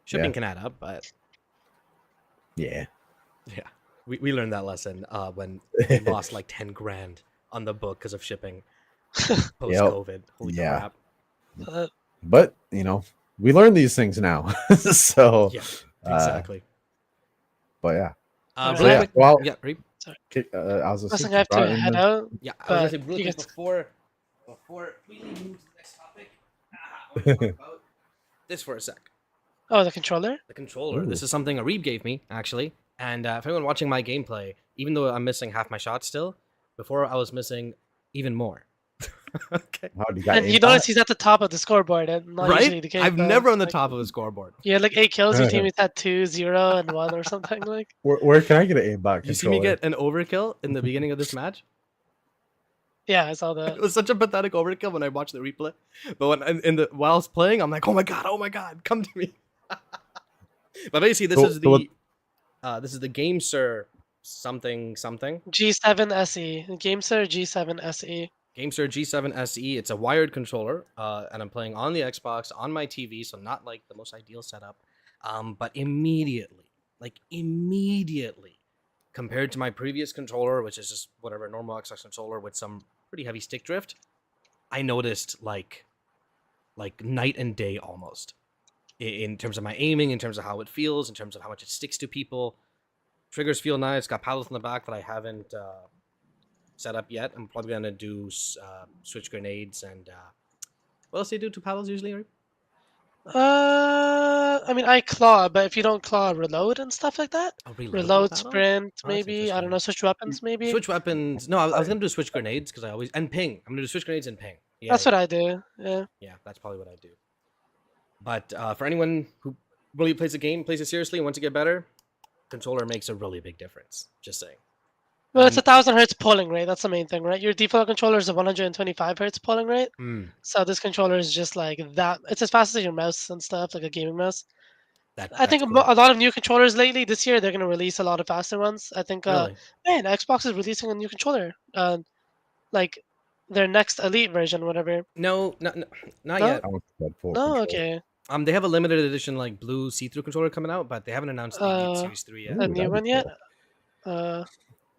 Shipping can add up, but yeah, we learned that lesson when we lost like 10 grand on the book because of shipping post COVID. Holy crap! But we learn these things now, so yeah, exactly. But yeah, I was just I have to head out. Yeah, I was gonna say really quick before we move to the next topic. I want to talk about this for a sec. Oh, the controller? The controller. Ooh. This is something Arib gave me, actually. And if anyone watching my gameplay, even though I'm missing half my shots still, before I was missing even more. Okay. And you notice he's at the top of the scoreboard, and not usually the case. I'm never on the top of the scoreboard. You had like 8 kills, your teammates had 2, 0, and 1 or something like. Where can I get an aimbot controller? You see me get an overkill in the beginning of this match? Yeah, I saw that. It was such a pathetic overkill when I watched the replay. But when while I was playing, I'm like, oh my god, come to me. But basically, this is the GameSir something. G7 SE. GameSir G7 SE. GameSir G7 SE. It's a wired controller, and I'm playing on the Xbox on my TV, so not like the most ideal setup. But immediately, compared to my previous controller, which is just whatever normal Xbox controller with some pretty heavy stick drift, I noticed like night and day almost in terms of my aiming, in terms of how it feels, in terms of how much it sticks to people. Triggers feel nice. Got paddles in the back that I haven't set up yet. I'm probably gonna do switch grenades and what else do you do to paddles usually? Ari? I mean, I claw, but if you don't claw, reload and stuff like that. Oh, reload with Reload, paddle? sprint, Oh, that's maybe. I don't know. interesting. Switch weapons, maybe. Switch weapons. No, I was gonna do switch grenades because I always and ping. I'm gonna do switch grenades and ping. Yeah, That's what I do. Yeah. Yeah, that's probably what I do. But for anyone who really plays the game, plays it seriously, and wants to get better, controller makes a really big difference. Just saying. Well, it's 1,000 hertz polling rate. That's the main thing, right? Your default controller is a 125 hertz polling rate. So this controller is just like that. It's as fast as your mouse and stuff, like a gaming mouse. I think cool. a lot of new controllers lately this year, they're going to release a lot of faster ones. I think, Really? man, Xbox is releasing a new controller. Like their next Elite version, whatever. No, not No? yet. I want the Deadpool Oh, controller. okay. They have a limited edition like blue see-through controller coming out, but they haven't announced the Elite Series 3 yet. Ooh, A that'd new be one yet? cool.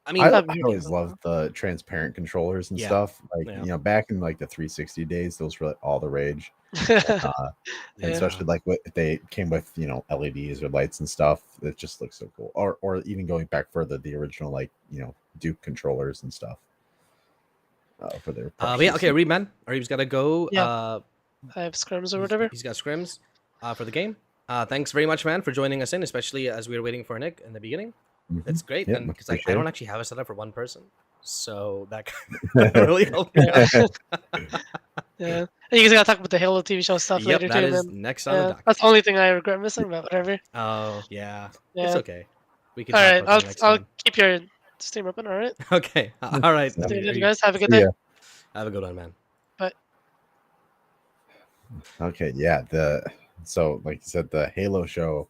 I mean, I that'd be always cool. loved the transparent controllers and Yeah. stuff. Like Yeah. back in like the 360 days, those were like all the rage. And Yeah. especially like what they came with, LEDs or lights and stuff. It just looks so cool. Or even going back further, the original like Duke controllers and stuff. For their. but yeah, okay, Reed, man. Reed's got to go. Yeah. I have scrims or whatever. He's got scrims for the game. Thanks very much, man, for joining us in, especially as we were waiting for Nick in the beginning. That's great, Yep, and much because I appreciated. don't actually have a setup for one person, so that really helped me out. Yeah. And you guys gotta talk about the Halo TV show stuff Yep, later that too, is man. next on the Yeah, docket. that's the only thing I regret missing, but whatever. Oh yeah, Yeah. it's okay. We can All talk right, about that next I'll time. keep your stream open. All right. Okay, all right. Sounds See you good. guys. Have a good See day. ya. Have a good one, man. Okay, yeah. So like you said, the Halo show,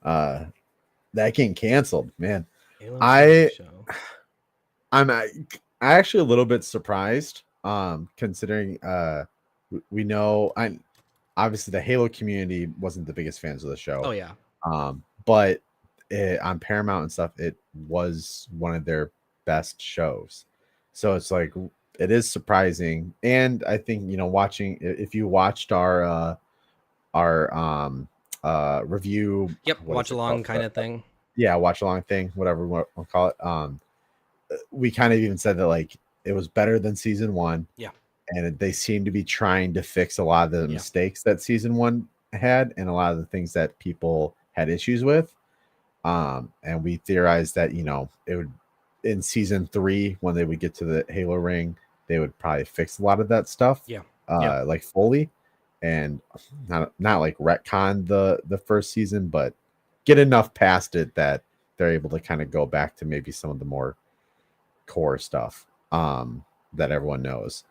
that getting canceled, man. Halo I- show. I'm actually a little bit surprised, considering we know obviously the Halo community wasn't the biggest fans of the show. Oh yeah. But on Paramount and stuff, it was one of their best shows. So it's like it is surprising, and I think watching if you watched our review, Yep. what Watch is it along called? kind of thing. Yeah, watch along thing, whatever we want to call it. We kind of even said that like it was better than season 1. Yeah. And they seem to be trying to fix a lot of the Yeah. mistakes that season 1 had and a lot of the things that people had issues with. And we theorized that it would in season 3 when they would get to the Halo ring, they would probably fix a lot of that stuff. Yeah. Like fully, and not like retcon the first season, but get enough past it that they're able to kind of go back to maybe some of the more core stuff that everyone knows.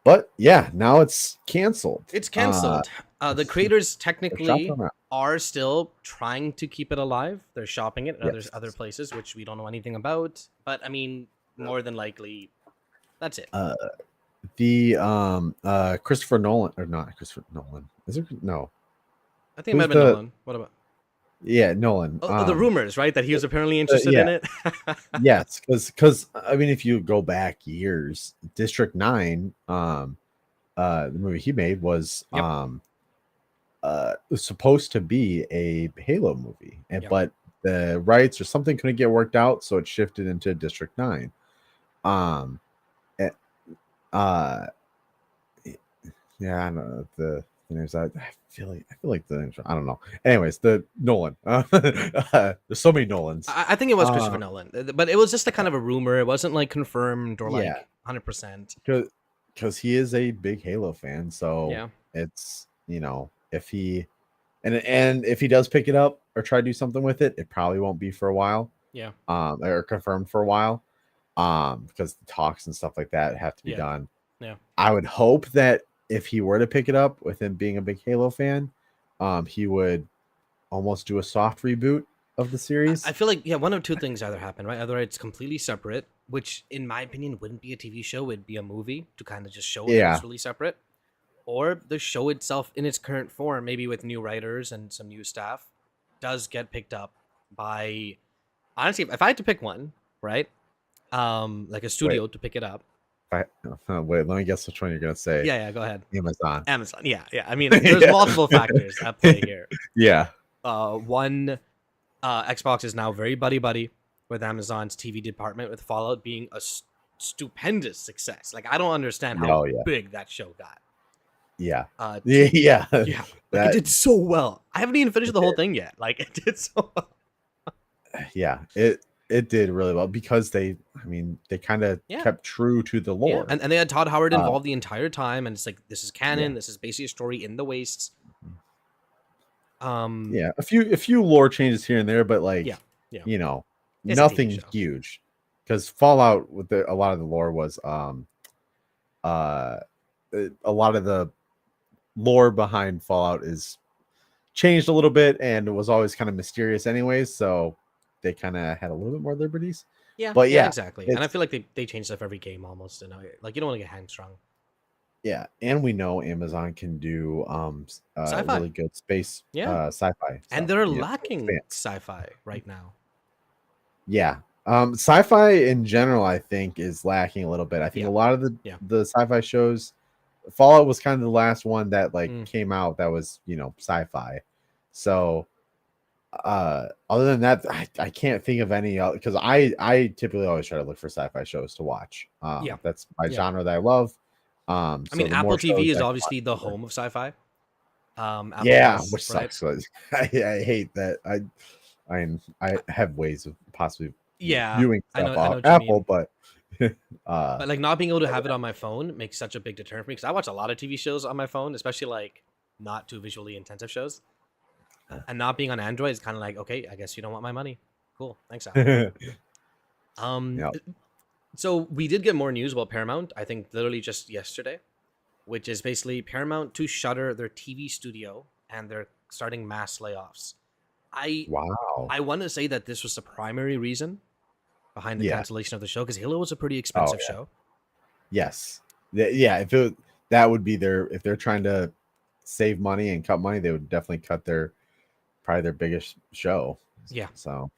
But yeah, now it's canceled. It's canceled. The creators technically shopping around. are still trying to keep it alive. They're shopping it at Yes. other places, which we don't know anything about. But I mean, more than likely, that's it. The Christopher Nolan, or not Christopher Nolan, is it? No, I think it might have who's been the- Nolan. What about yeah, Nolan. the rumors, right? That he was apparently interested in yeah. it. Yes, because I mean, if you go back years, District 9, the movie he made was Yep. was supposed to be a Halo movie, and Yep. but the rights or something couldn't get worked out, so it shifted into District 9. Yeah, I don't know the names. I feel like the names. I don't know. Anyways, the Nolan. There's so many Nolans. I think it was Christopher Nolan, but it was just a kind of a rumor. It wasn't like confirmed or like Yeah. 100%. Because he is a big Halo fan, so Yeah. it's if he and if he does pick it up or try to do something with it, it probably won't be for a while. Yeah. Or confirmed for a while. Because the talks and stuff like that have to be Yeah. done. Yeah. I would hope that if he were to pick it up with him being a big Halo fan, he would almost do a soft reboot of the series. I feel like one of two things either happen, right? Either it's completely separate, which in my opinion wouldn't be a TV show, it'd be a movie to kind of just show that Yeah. it's really separate. Or the show itself in its current form, maybe with new writers and some new staff, does get picked up by, honestly, if I had to pick one, right? Like a studio to pick it up. Wait, let me guess which one you're gonna say. Yeah, go ahead. Amazon. Amazon. Yeah. I mean, there's multiple factors at play here. Yeah. One, Xbox is now very buddy with Amazon's TV department, with Fallout being a stupendous success. Like, I don't understand how big that show got. Yeah. Yeah. That, Like, it did so well. I haven't even finished the whole thing yet. Like, it did so well. Yeah. It did really well because they kind of kept true to the lore. And they had Todd Howard involved the entire time, and it's like, this is canon. This is basically a story in the Wastes. A few lore changes here and there, but like you know, It's nothing huge. Because Fallout with a lot of the lore was a lot of the lore behind Fallout is changed a little bit, and it was always kind of mysterious anyways, so they kind of had a little bit more liberties. But exactly. And I feel like they change stuff every game almost, and like, you don't want to get hamstrung. Yeah, and we know Amazon can do sci-fi. Really good space sci-fi. And they're lacking sci-fi right now. Yeah. Sci-fi in general, I think, is lacking a little bit. I think a lot of the sci-fi shows, Fallout was kind of the last one that came out that was, sci-fi. So other than that, I can't think of any, because I typically always try to look for sci-fi shows to watch. That's my genre that I love. I mean, Apple TV is obviously the home of sci-fi. Which sucks. I hate that. I have ways of possibly doing stuff off Apple, but like, not being able to have it on my phone makes such a big deterrent for me, because I watch a lot of TV shows on my phone, especially like not too visually intensive shows. And not being on Android is kind of like, okay, I guess you don't want my money. Cool, thanks, Apple. So we did get more news about Paramount, I think literally just yesterday, which is basically Paramount to shutter their TV studio, and they're starting mass layoffs. I want to say that this was the primary reason behind the cancellation of the show, because Halo was a pretty expensive show. Yes. Yeah, that would be if they're trying to save money and cut money, they would definitely cut probably their biggest show. Yeah. So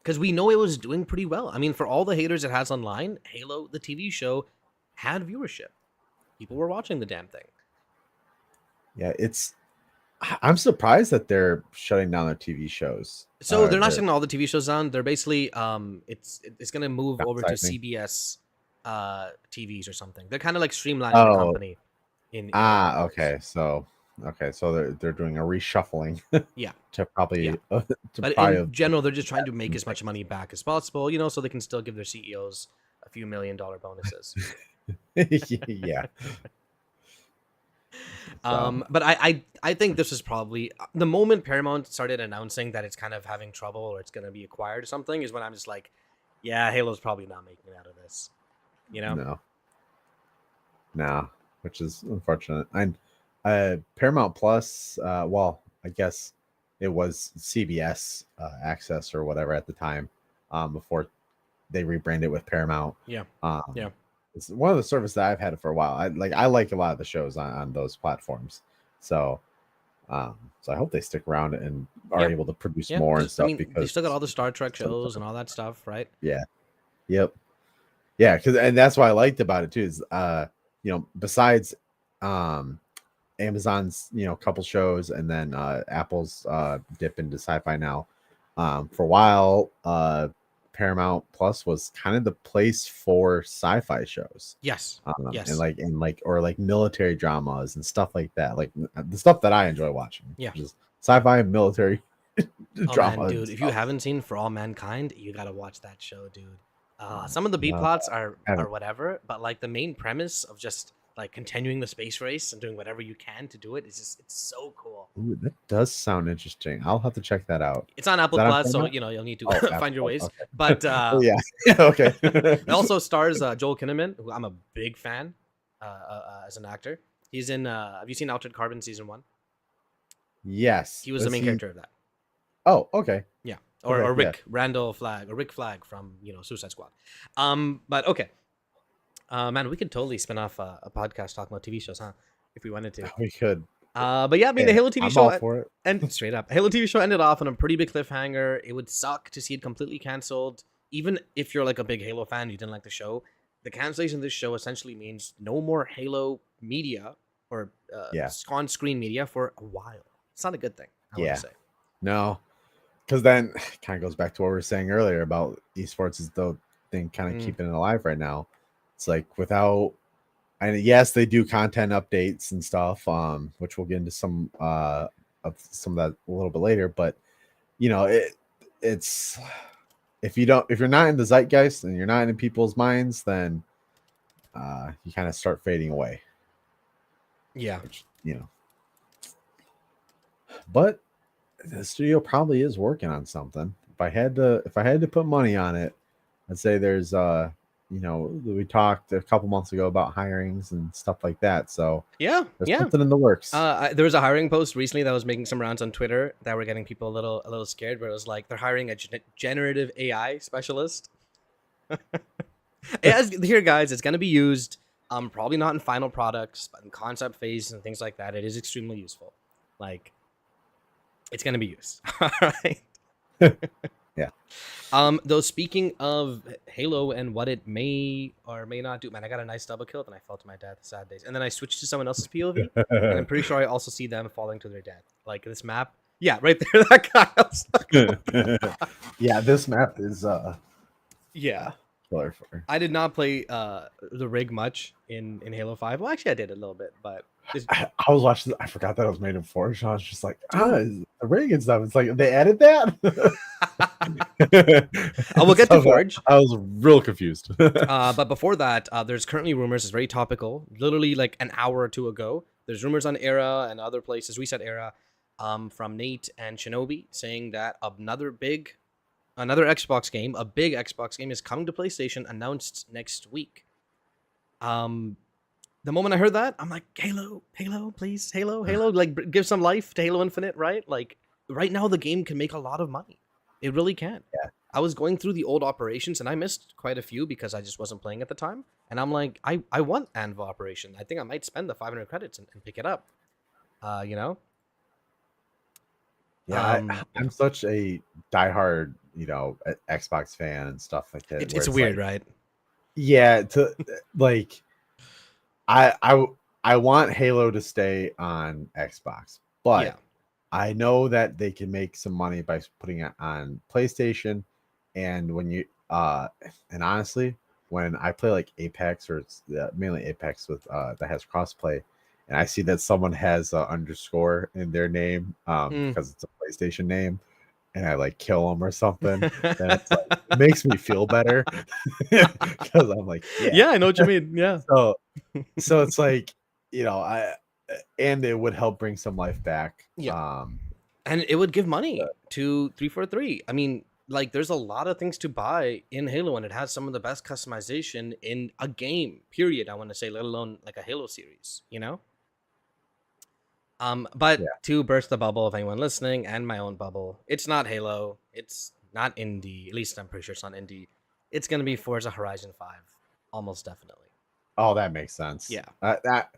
because we know it was doing pretty well. I mean, for all the haters it has online, Halo, the TV show, had viewership. People were watching the damn thing. Yeah, I'm surprised that they're shutting down their TV shows. So they're not shutting all the TV shows down. They're basically it's gonna move over to CBS TVs or something. They're kind of like streamlining the company. So they're doing a reshuffling. To probably. But in general, they're just trying to make as much money back as possible, so they can still give their CEOs a few $1 million bonuses. Yeah. But I think this is probably the moment Paramount started announcing that it's kind of having trouble or it's going to be acquired or something, is when I'm just like, yeah, Halo's probably not making it out of this, No, which is unfortunate. And Paramount Plus, well, I guess it was CBS Access or whatever at the time, before they rebranded with Paramount. It's one of the services that I've had for a while. I like a lot of the shows on those platforms. So I hope they stick around and are able to produce more and stuff, because they still got all the Star Trek shows and all that stuff, right? Yeah. Yep. Yeah, and that's what I liked about it too, is besides Amazon's couple shows, and then Apple's dip into sci-fi now, for a while Paramount Plus was kind of the place for sci-fi shows. Yes. And military dramas and stuff like that, like the stuff that I enjoy watching. Just sci-fi and military drama. Man, dude, if you haven't seen For All Mankind, you gotta watch that show, dude. Some of the B plots are whatever, but like the main premise of just like continuing the space race and doing whatever you can to do it is just, it's so cool. Ooh, that does sound interesting. I'll have to check that out. It's on Apple Plus, so you'll need to find your ways. Okay. But okay. It also stars Joel Kinnaman, who I'm a big fan as an actor. He's in have you seen Altered Carbon season 1? Yes. He was the main character of that. Oh, okay. Yeah. or Okay, yeah. Rick Randall Flag or Rick Flag from Suicide Squad. But okay, man, we could totally spin off a podcast talking about TV shows, huh? If we wanted to. We could. But yeah, I mean the Yeah, Halo TV I'm show all for it. and straight up, Halo TV show ended off on a pretty big cliffhanger. It would suck to see it completely canceled, even if you're like a big Halo fan, you didn't like the show. The cancellation of this show essentially means no more Halo media or Yeah. on-screen media for a while. It's not a good thing. I Yeah. would say. No, because then kind of goes back to what we were saying earlier about esports is the thing kind of keeping it alive right now. It's like without, and yes, they do content updates and stuff, which we'll get into some of that a little bit later. But it's if you're not in the zeitgeist and you're not in people's minds, then you kind of start fading away. Yeah. Which, but the studio probably is working on something. If I had to put money on it, I'd say there's we talked a couple months ago about hirings and stuff like that. So there's something in the works. There was a hiring post recently that was making some rounds on Twitter that were getting people a little scared, where it was like they're hiring a generative AI specialist. Here, guys, it's going to be used. Probably not in final products, but in concept phase and things like that. It is extremely useful. Like, it's going to be used. All right. Yeah. Though speaking of Halo and what it may or may not do, man, I got a nice double kill, then I fell to my death. Sad days. And then I switched to someone else's POV, and I'm pretty sure I also see them falling to their death. Like this map. Yeah, right there, that guy. Yeah, this map is yeah. killer for. I did not play the rig much in Halo 5. Well, actually, I did a little bit, but I was watching. I forgot that it was made in Forge. I was just like, the rig and stuff. It's like they added that. We'll get to Forge. I was real confused. But before that, there's currently rumors. It's very topical. Literally like an hour or two ago, there's rumors on Era and other places. Reset Era, from Nate and Shinobi saying that another Xbox game, a big Xbox game, is coming to PlayStation, announced next week. The moment I heard that, I'm like, Halo, please, Halo, like give some life to Halo Infinite, right? Like right now, the game can make a lot of money. It really can. Yeah. I was going through the old operations and I missed quite a few because I just wasn't playing at the time. And I'm like, I want Anvil Operation. I think I might spend the 500 credits and pick it up. Yeah, I'm such a diehard, Xbox fan and stuff like that. It's weird, right? Yeah, to like, I want Halo to stay on Xbox, but Yeah. I know that they can make some money by putting it on PlayStation. And when you and honestly, when I play like Apex or it's mainly Apex with that has crossplay, and I see that someone has an underscore in their name because it's a PlayStation name, and I like kill them or something, then it's like, it makes me feel better because I'm like, Yeah, I know what you mean. Yeah. So it's like, and it would help bring some life back. Yeah. And it would give money to 343. I mean, like, there's a lot of things to buy in Halo, and it has some of the best customization in a game, period, I want to say, let alone like a Halo series, But to burst the bubble of anyone listening and my own bubble, it's not Halo. It's not indie. At least I'm pretty sure it's not indie. It's going to be Forza Horizon 5. Almost definitely. Oh, that makes sense. Yeah. That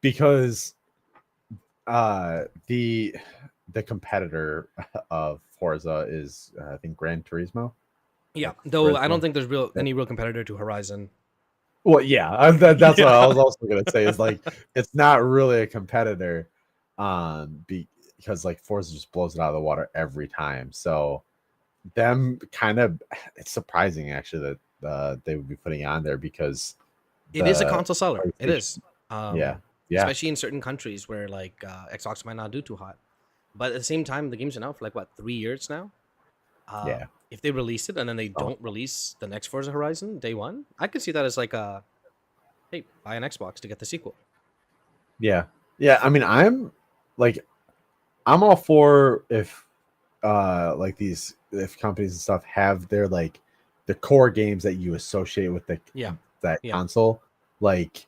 because the competitor of Forza is I think Gran Turismo. Yeah, though I don't think there's any real competitor to Horizon. Well, yeah, that's what I was also gonna say. Is like it's not really a competitor, because like Forza just blows it out of the water every time. So them it's surprising actually that they would be putting it on there because it is a console seller. It is. Yeah. Especially in certain countries where like Xbox might not do too hot. But at the same time, the game's been out for like 3 years now. If they release it and then they don't release the next Forza Horizon day one, I could see that as like hey, buy an Xbox to get the sequel. Yeah. I mean, I'm all for if if companies and stuff have their like the core games that you associate with that console, like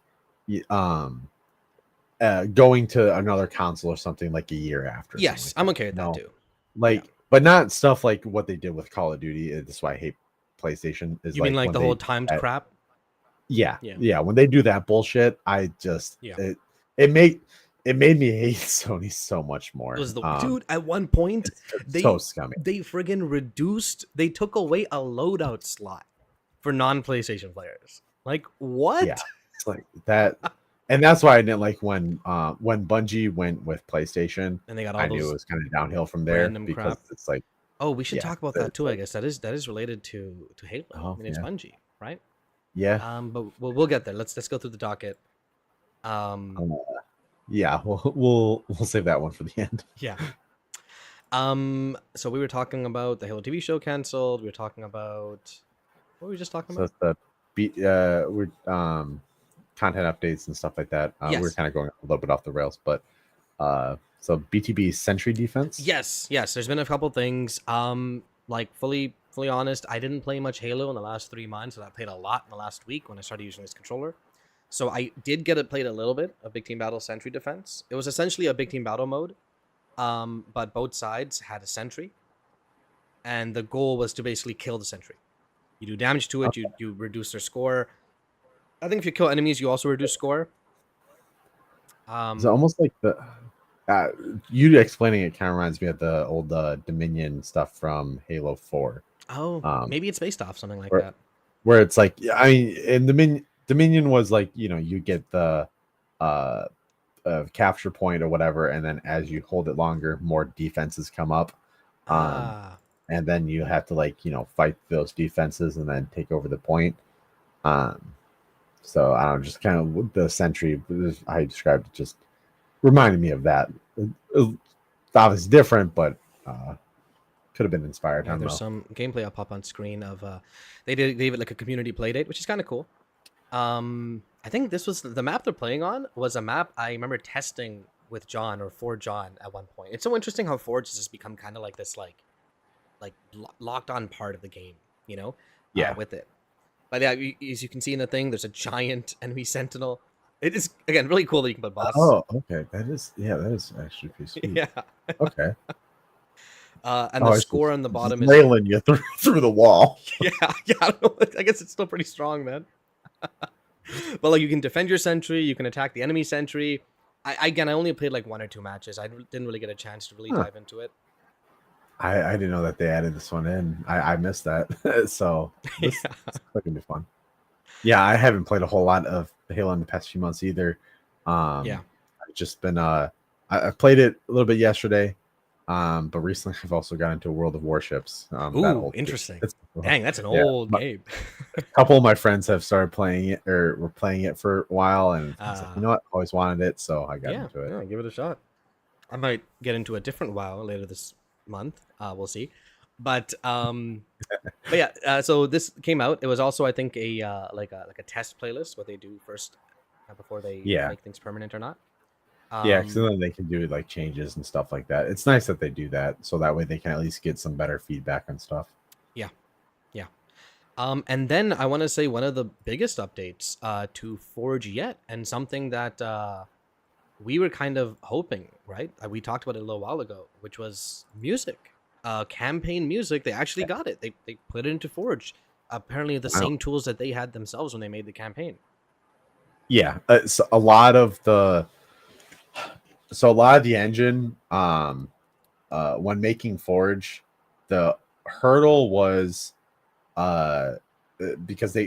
going to another console or something like a year after. Yes, I'm okay with that too. Like but not stuff like what they did with Call of Duty. That's why I hate PlayStation. Is You mean like when the they whole do timed that- crap? Yeah, Yeah. yeah. When they do that bullshit, I just Yeah. it made me hate Sony so much more. It was the dude at one point It's so scummy. they friggin' reduced. They took away a loadout slot for non-PlayStation players. Like what? Yeah, it's like that, and that's why I didn't like when Bungie went with PlayStation. And they got all I knew it those was kind of downhill from there random because crap. it's like, Oh, we should yeah, talk about it's that too. I like- guess that is related to Halo. Oh, I mean, it's yeah. Bungie, right? yeah, But we'll get there. Let's go through the docket. yeah. We'll save that one for the end. Yeah. So we were talking about the Halo TV show canceled. We were talking about what were we just talking So about? it's we're content updates and stuff like that. Yes. We're kind of going a little bit off the rails, but so BTB Sentry defense. Yes. There's been a couple things. Like fully honest, I didn't play much Halo in the last 3 months, and I played a lot in the last week when I started using this controller. So I did played a little bit of Big Team Battle Sentry Defense. It was essentially a Big Team Battle mode, but both sides had a sentry, and the goal was to basically kill the sentry. You do damage to it, you reduce their score. I think if you kill enemies, you also reduce score. It's almost like the you explaining it kind of reminds me of the old Dominion stuff from Halo 4. Maybe it's based off something like where- that. Where it's like, I mean, in Dominion was like, you get the capture point or whatever, and then as you hold it longer, more defenses come up. And then you have to fight those defenses and then take over the point. So I don't know, just kind of the sentry, I described it, just reminded me of that. It's obviously different, but could have been inspired. I Yeah, don't there's know. some gameplay I'll pop on screen of they gave it like a community play date, which is kind of cool. I think this was the map they're playing on was a map I remember testing with John or for John at one point. It's so interesting how Forge has just become kind of like this like locked on part of the game, Yeah. with it. But yeah, as you can see in the thing, there's a giant enemy sentinel. It is again really cool that you can put boss. Oh, okay. That is actually pretty sweet. Yeah. Okay. And the score on the bottom is railing you through the wall. yeah. I don't know. I guess it's still pretty strong, man. But like you can defend your sentry, you can attack the enemy sentry. I only played like 1 or 2 matches. I didn't really get a chance to really dive into it. I didn't know that they added this one in. I missed that. So this can be fun. Yeah, I haven't played a whole lot of Halo in the past few months either. Yeah. I've just been I played it a little bit yesterday. But recently I've also got into World of Warships. That Ooh, old game. interesting. It's- Dang, that's an Yeah, old but- game. A couple of my friends have started playing it or were playing it for a while, and I was like, you know what? Always wanted it, so I got into it. Yeah, give it a shot. I might get into a different WoW later this month. We'll see. But yeah. So this came out. It was also, I think, a like a test playlist, what they do first before they Yeah. make things permanent or not. Yeah, because then they can do like changes and stuff like that. It's nice that they do that, so that way they can at least get some better feedback on stuff. And then I want to say one of the biggest updates to Forge yet, and something that we were kind of hoping, right? We talked about it a little while ago, which was music, campaign music. They actually got it. They put it into Forge. Apparently, the Wow. same tools that they had themselves when they made the campaign. Yeah, so a lot of the engine, when making Forge, the hurdle was because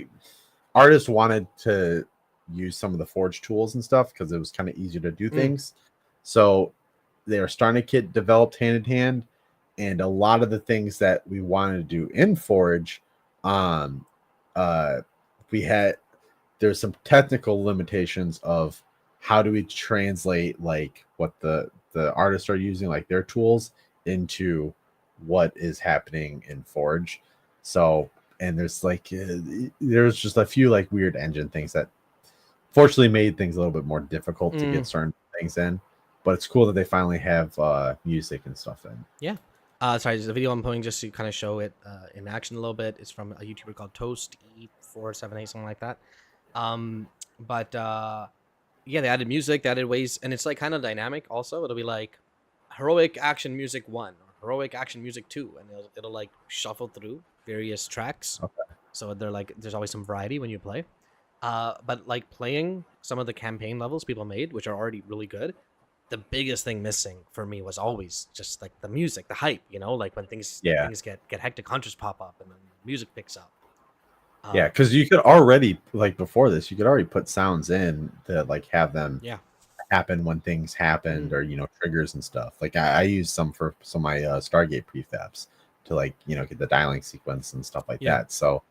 artists wanted to use some of the Forge tools and stuff because it was kind of easier to do things. So they were starting to get developed hand in hand, and a lot of the things that we wanted to do in Forge, there's some technical limitations of how do we translate like what the artists are using, like their tools, into what is happening in Forge. So, and there's there's just a few like weird engine things that fortunately made things a little bit more difficult to get certain things in. But it's cool that they finally have music and stuff in. Yeah. Sorry, there's a video I'm putting just to kind of show it in action a little bit. It's from a YouTuber called Toast E478, something like that. Yeah, they added music, they added ways, and it's like kind of dynamic also. It'll be like heroic action music 1 or heroic action music too, and it'll like shuffle through various tracks. Okay. So they're like there's always some variety when you play. But like playing some of the campaign levels people made, which are already really good, the biggest thing missing for me was always just like the music, the hype. Like when things Yeah. things get hectic, hunters pop up, and then music picks up. Yeah, because you could already, like before this, you could already put sounds in to like have them Yeah. happen when things happened, or triggers and stuff. Like I use some for some of my Stargate prefabs to like get the dialing sequence and stuff like that. So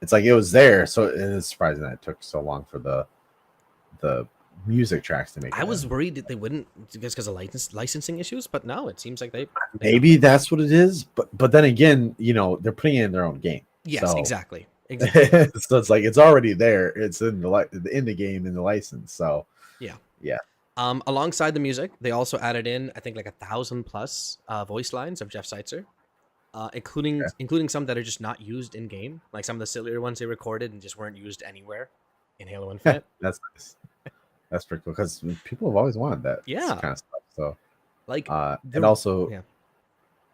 it's like it was there. So it is surprising that it took so long for the music tracks to make. I was worried that they wouldn't just because of licensing issues, but no, it seems like they maybe that's what it is. But then again, they're putting it in their own game. Yes, so. Exactly. So it's like it's already there. It's in the game, in the license. So yeah. Alongside the music, they also added in I think like 1,000+ voice lines of Jeff Seitzer, including some that are just not used in game, like some of the sillier ones they recorded and just weren't used anywhere in Halo Infinite. That's nice. That's pretty cool because people have always wanted that kind of stuff. So like and also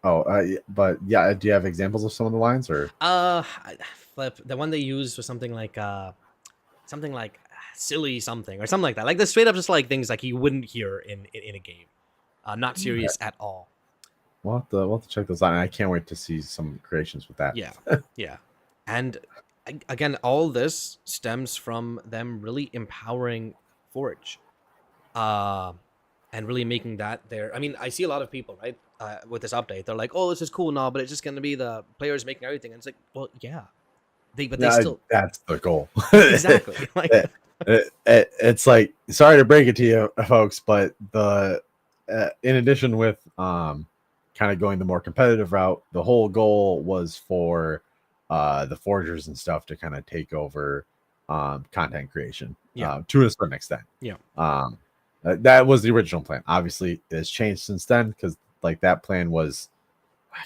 but yeah, do you have examples of some of the lines or the one they used was something like silly something or something like that, like the straight up just like things like you wouldn't hear in a game, not serious at all. We'll have to check those out. And I can't wait to see some creations with that. Yeah And again, all this stems from them really empowering Forge, and really making that there. I mean, I see a lot of people, right, with this update, they're like, oh, this is cool now, but it's just going to be the players making everything. And it's like, well, yeah. They still... That's the goal. Exactly. Like, it's like, sorry to break it to you, folks, but in addition with kind of going the more competitive route, the whole goal was for the forgers and stuff to kind of take over content creation to a certain extent. That was the original plan. Obviously it's changed since then, because like that plan was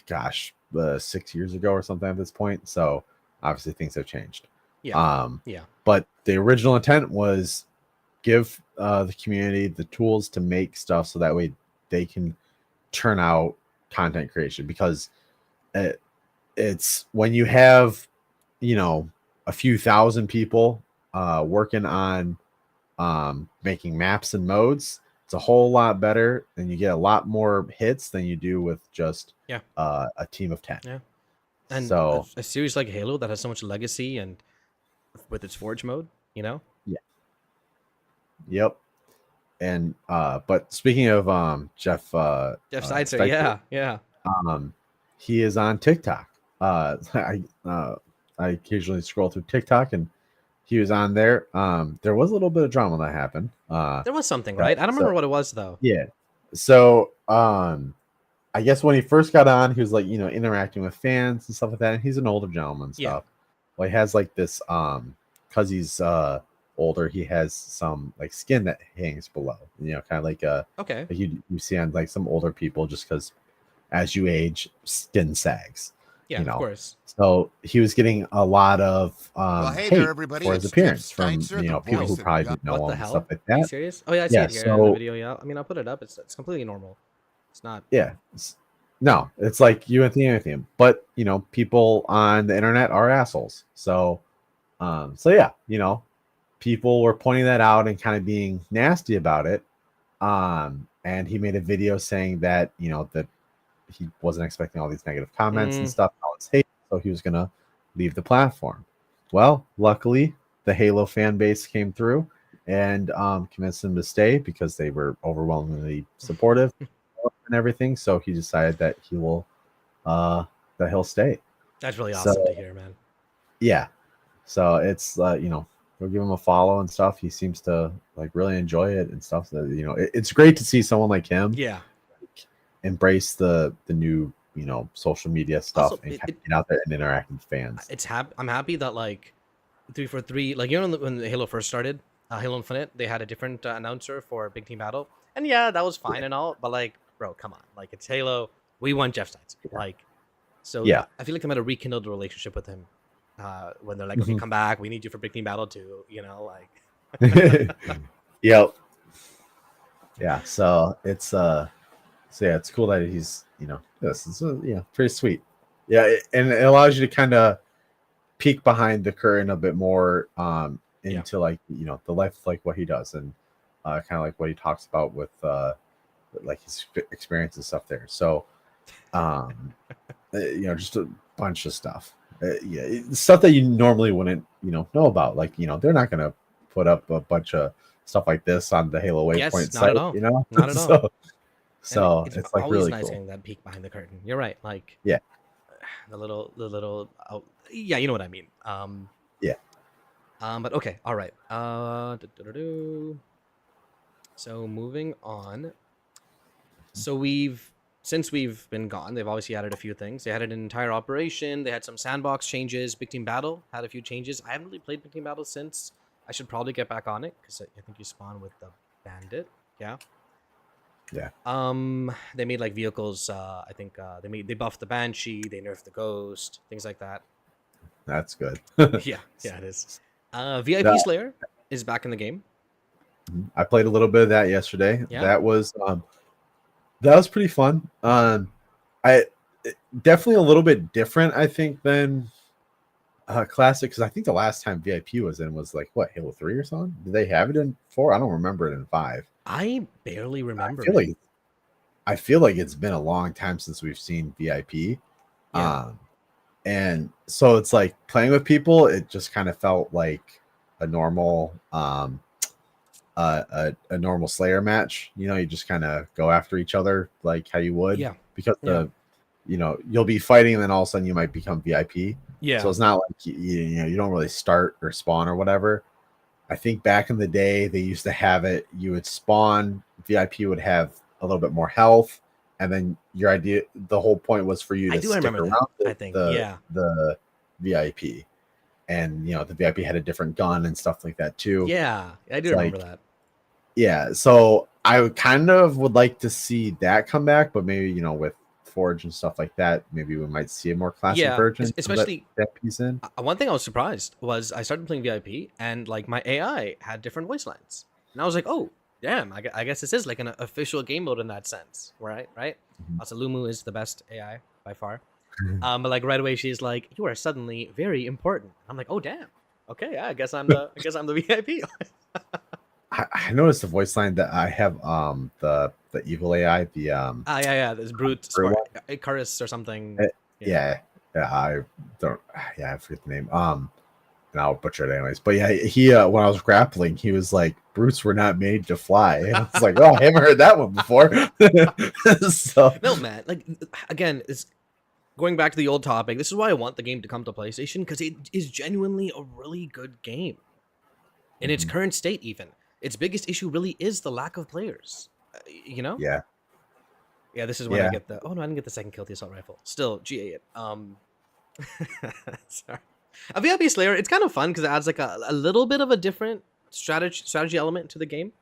6 years ago or something at this point. So obviously things have changed. But the original intent was give the community the tools to make stuff so that way they can turn out content creation, because it's when you have a few thousand people working on making maps and modes, it's a whole lot better, and you get a lot more hits than you do with just a team of 10. And so a series like Halo that has so much legacy and with its Forge mode, Yep. And but speaking of Jeff Seitzer, he is on TikTok. I occasionally scroll through TikTok, and he was on there. There was a little bit of drama that happened. There was something, right? I don't remember what it was though. Yeah. So I guess when he first got on, he was like, interacting with fans and stuff like that. And he's an older gentleman and stuff. Well, he has like this because he's older, he has some like skin that hangs below, kind of like like you see on like some older people, just because as you age, skin sags. Of course. So he was getting a lot of hey hate there, everybody. for his It's appearance Jeff from Steinzer, the people who voice probably of didn't know What the him and hell? stuff like Are you that. serious? Oh yeah, I see it here in so the video. Yeah, I mean, I'll put it up. It's completely normal. It's not. No, it's like you anything, but people on the internet are assholes. So people were pointing that out and kind of being nasty about it. And he made a video saying that that he wasn't expecting all these negative comments and stuff, all this hate, so he was gonna leave the platform. Well, luckily the Halo fan base came through and convinced him to stay, because they were overwhelmingly supportive and everything. So he decided that he'll stay. That's really awesome to hear, man. Yeah. So it's go give him a follow and stuff. He seems to like really enjoy it and stuff. So it's great to see someone like him embrace the new social media stuff, also, and get out there and interact with fans. I'm happy that like 343, like when the Halo first started, Halo Infinite, they had a different announcer for Big Team Battle, and that was fine and all, but like, bro, come on, like, it's Halo, we want Jeff Steinzer, like, so I feel like they might have rekindled the relationship with him when they're like, okay, come back, we need you for Big Team Battle too, like. Yep. Yeah, so it's So yeah, it's cool that he's this is pretty sweet. Yeah, and it allows you to kind of peek behind the curtain a bit more into like the life, like what he does, and kind of like what he talks about with like his experience and stuff there. So just a bunch of stuff. Stuff that you normally wouldn't know about. Like they're not gonna put up a bunch of stuff like this on the Halo Waypoint not site. at all. Not at all. So it's it's like always really nice cool. getting that peek behind the curtain. You're right. Like Yeah. the little yeah, you know what I mean. Yeah. But okay, all right. So moving on. So since we've been gone, they've obviously added a few things. They added an entire operation. They had some sandbox changes. Big Team Battle had a few changes. I haven't really played Big Team Battle since. I should probably get back on it because I think you spawn with the Bandit. Yeah. Yeah. They made like vehicles. I think they buffed the Banshee. They nerfed the Ghost. Things like that. That's good. Yeah, it is. VIP Slayer is back in the game. I played a little bit of that yesterday. Yeah. That was pretty fun. Definitely a little bit different, I think, than Classic, because I think the last time VIP was in was like what, Halo 3 or something? Did they have it in 4? I don't remember it in 5. I barely remember. I feel like it's been a long time since we've seen VIP. Yeah. And so it's like playing with people, it just kind of felt like a normal a normal Slayer match. You just kind of go after each other like how you would. Yeah. Because you'll be fighting and then all of a sudden you might become VIP. Yeah. So it's not like you don't really start or spawn or whatever. I think back in the day they used to have it. You would spawn, VIP would have a little bit more health, and then the whole point was for you to stick around the VIP. And the VIP had a different gun and stuff like that too. Yeah, I do remember that. Yeah, so I kind of would like to see that come back, but maybe with Forge and stuff like that, maybe we might see a more classic version. Especially that piece in. One thing I was surprised was I started playing VIP and like my AI had different voice lines, and I was like, oh damn, I guess this is like an official game mode in that sense, right? Mm-hmm. Also, Lumu is the best AI by far. But like right away she's like, you are suddenly very important. I'm like, oh damn, okay, yeah, I guess I'm the VIP. I noticed the voice line that I have the evil AI, this brute Icarus or something. I forget the name. And I'll butcher it anyways. But yeah, he when I was grappling, he was like, brutes were not made to fly. And I was like, oh, I haven't heard that one before. So no, man, like again, it's going back to the old topic. This is why I want the game to come to PlayStation, because it is genuinely a really good game in its current state. Even its biggest issue really is the lack of players. Yeah, this is when I get the I didn't get the second kill, the assault rifle. Still GA it. Sorry. A VIP Slayer, it's kind of fun because it adds like a little bit of a different strategy element to the game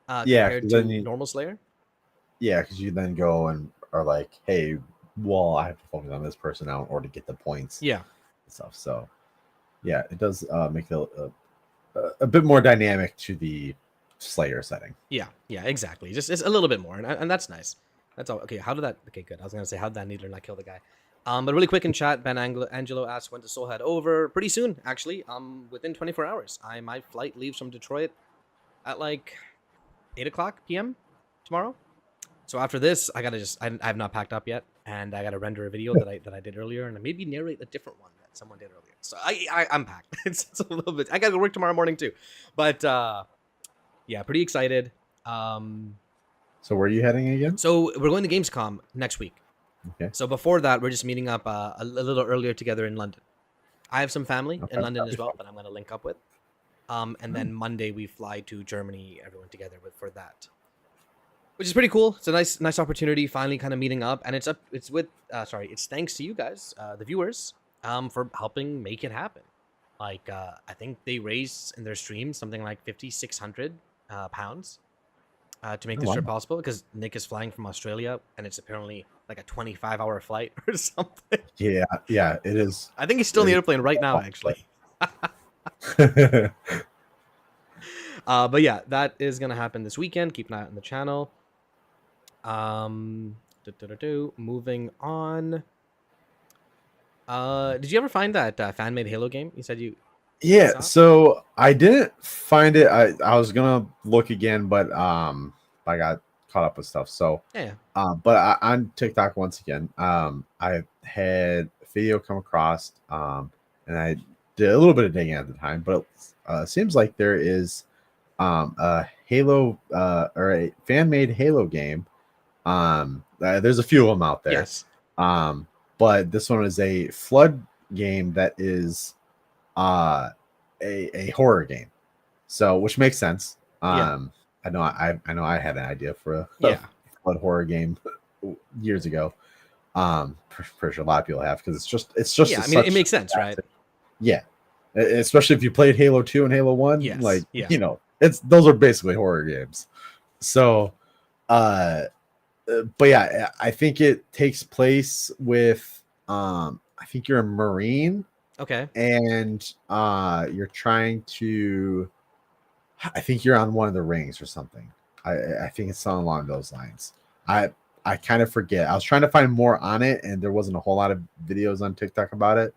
compared to normal Slayer. Yeah, because you then go and are like, hey, well, I have to focus on this person now in order to get the points. Yeah, and stuff. So yeah, it does make it a bit more dynamic to the Slayer setting. Yeah, exactly. Just it's a little bit more, and that's nice. That's all. Okay, how did that? Okay, good. I was gonna say, how did that needler not kill the guy? But really quick in chat, Angelo asked when does Soul head over? Pretty soon, actually. Within 24 hours. My flight leaves from Detroit at like 8:00 p.m. tomorrow. So after this, I have not packed up yet, and I gotta render a video that I did earlier, and maybe narrate a different one that someone did earlier. So I'm packed. It's a little bit. I gotta go work tomorrow morning too, but yeah, pretty excited. So where are you heading again? So we're going to Gamescom next week. Okay. So before that, we're just meeting up a little earlier together in London. I have some family in London as well that I'm going to link up with. And then Monday we fly to Germany, everyone together for that, which is pretty cool. It's a nice opportunity, finally kind of meeting up, and it's thanks to you guys, the viewers, for helping make it happen. Like I think they raised in their stream something like £5,600 to make this trip possible, because Nick is flying from Australia and it's apparently like a 25-hour flight or something. Yeah, it is. I think he's still in the airplane right now, actually. But yeah, that is gonna happen this weekend. Keep an eye out on the channel. Moving on. Did you ever find that fan made Halo game? You said you Yeah, saw? so I didn't find it. I was gonna look again, but I got caught up with stuff. So Yeah. but on TikTok once again, I had a video come across, and I did a little bit of digging at the time, but it seems like there is a Halo or a fan made Halo game. There's a few of them out there. Yes. But this one is a flood game that is a horror game, so which makes sense. Yeah. I know I had an idea for a Yeah. flood horror game years ago. Pretty sure a lot of people have, because it's just Yeah. I mean, it makes sense, right? Yeah, especially if you played Halo 2 and Halo 1. Yes, Like, yeah. you know, those are basically horror games. So but yeah, I think it takes place with I think you're a Marine, Okay. and you're trying to, I think you're on one of the rings or something. I think it's something along those lines. I kind of forget. I was trying to find more on it, and there wasn't a whole lot of videos on TikTok about it.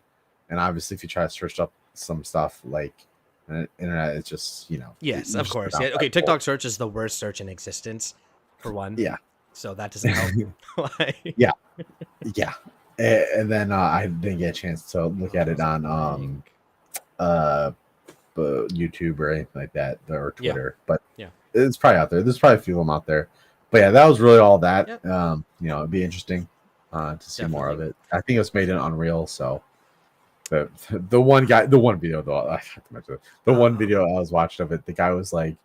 And obviously, if you try to search up some stuff like internet, it's just, you know. Yes, you of just course. go down Yeah. Okay. that TikTok hole. search is the worst search in existence, for one. Yeah. So that doesn't help. Like- Yeah. Yeah. And then I didn't get a chance to look at it on YouTube or anything like that, or Yeah. Twitter. But Yeah. it's probably out there. There's probably a few of them out there. But yeah, that was really all that. Yep. You know, it'd be interesting to see more of Definitely. it. I think it was made in Unreal, so the one video though, I have to mention it. The one video I was watching of it, the guy was like,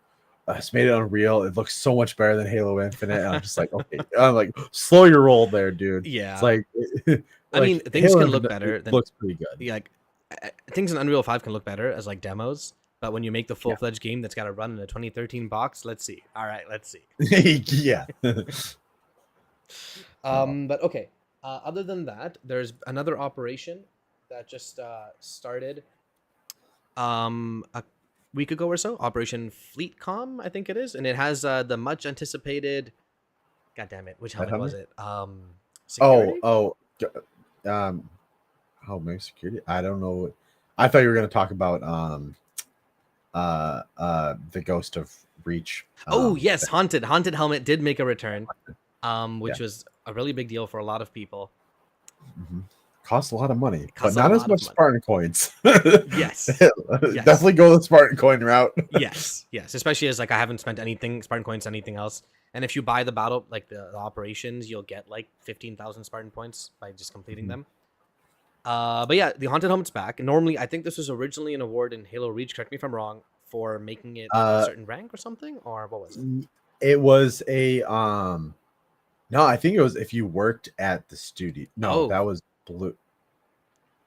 it's made it Unreal. It looks so much better than Halo Infinite. And I'm just like, okay. I'm like, slow your roll there, dude. Yeah. It's like, I mean, things Halo can look Infinite better than- looks pretty good. Yeah, like things in Unreal 5 can look better as like demos, but when you make the full-fledged game that's got to run in a 2013 box, let's see. All right, let's see. Yeah. But okay. Other than that, there's another operation that just started a week ago or so. Operation Fleetcom, I think it is, and it has the much anticipated. God damn it! Which helmet was it? Security? Maybe security. I don't know. I thought you were going to talk about the Ghost of Reach. Oh yes, haunted helmet did make a return, which Yeah. was a really big deal for a lot of people. Mm-hmm. Costs a lot of money, but Costs a not as lot of much money. Spartan coins. Yes. Definitely go the Spartan coin route. Yes, especially as like I haven't spent anything Spartan coins, anything else. And if you buy the battle, like the operations, you'll get like 15,000 Spartan points by just completing them. But yeah, the haunted helmet's back. Normally, I think this was originally an award in Halo Reach. Correct me if I'm wrong, for making it a certain rank or something, or what was it? It was a no, I think it was if you worked at the studio. No, that was Blue.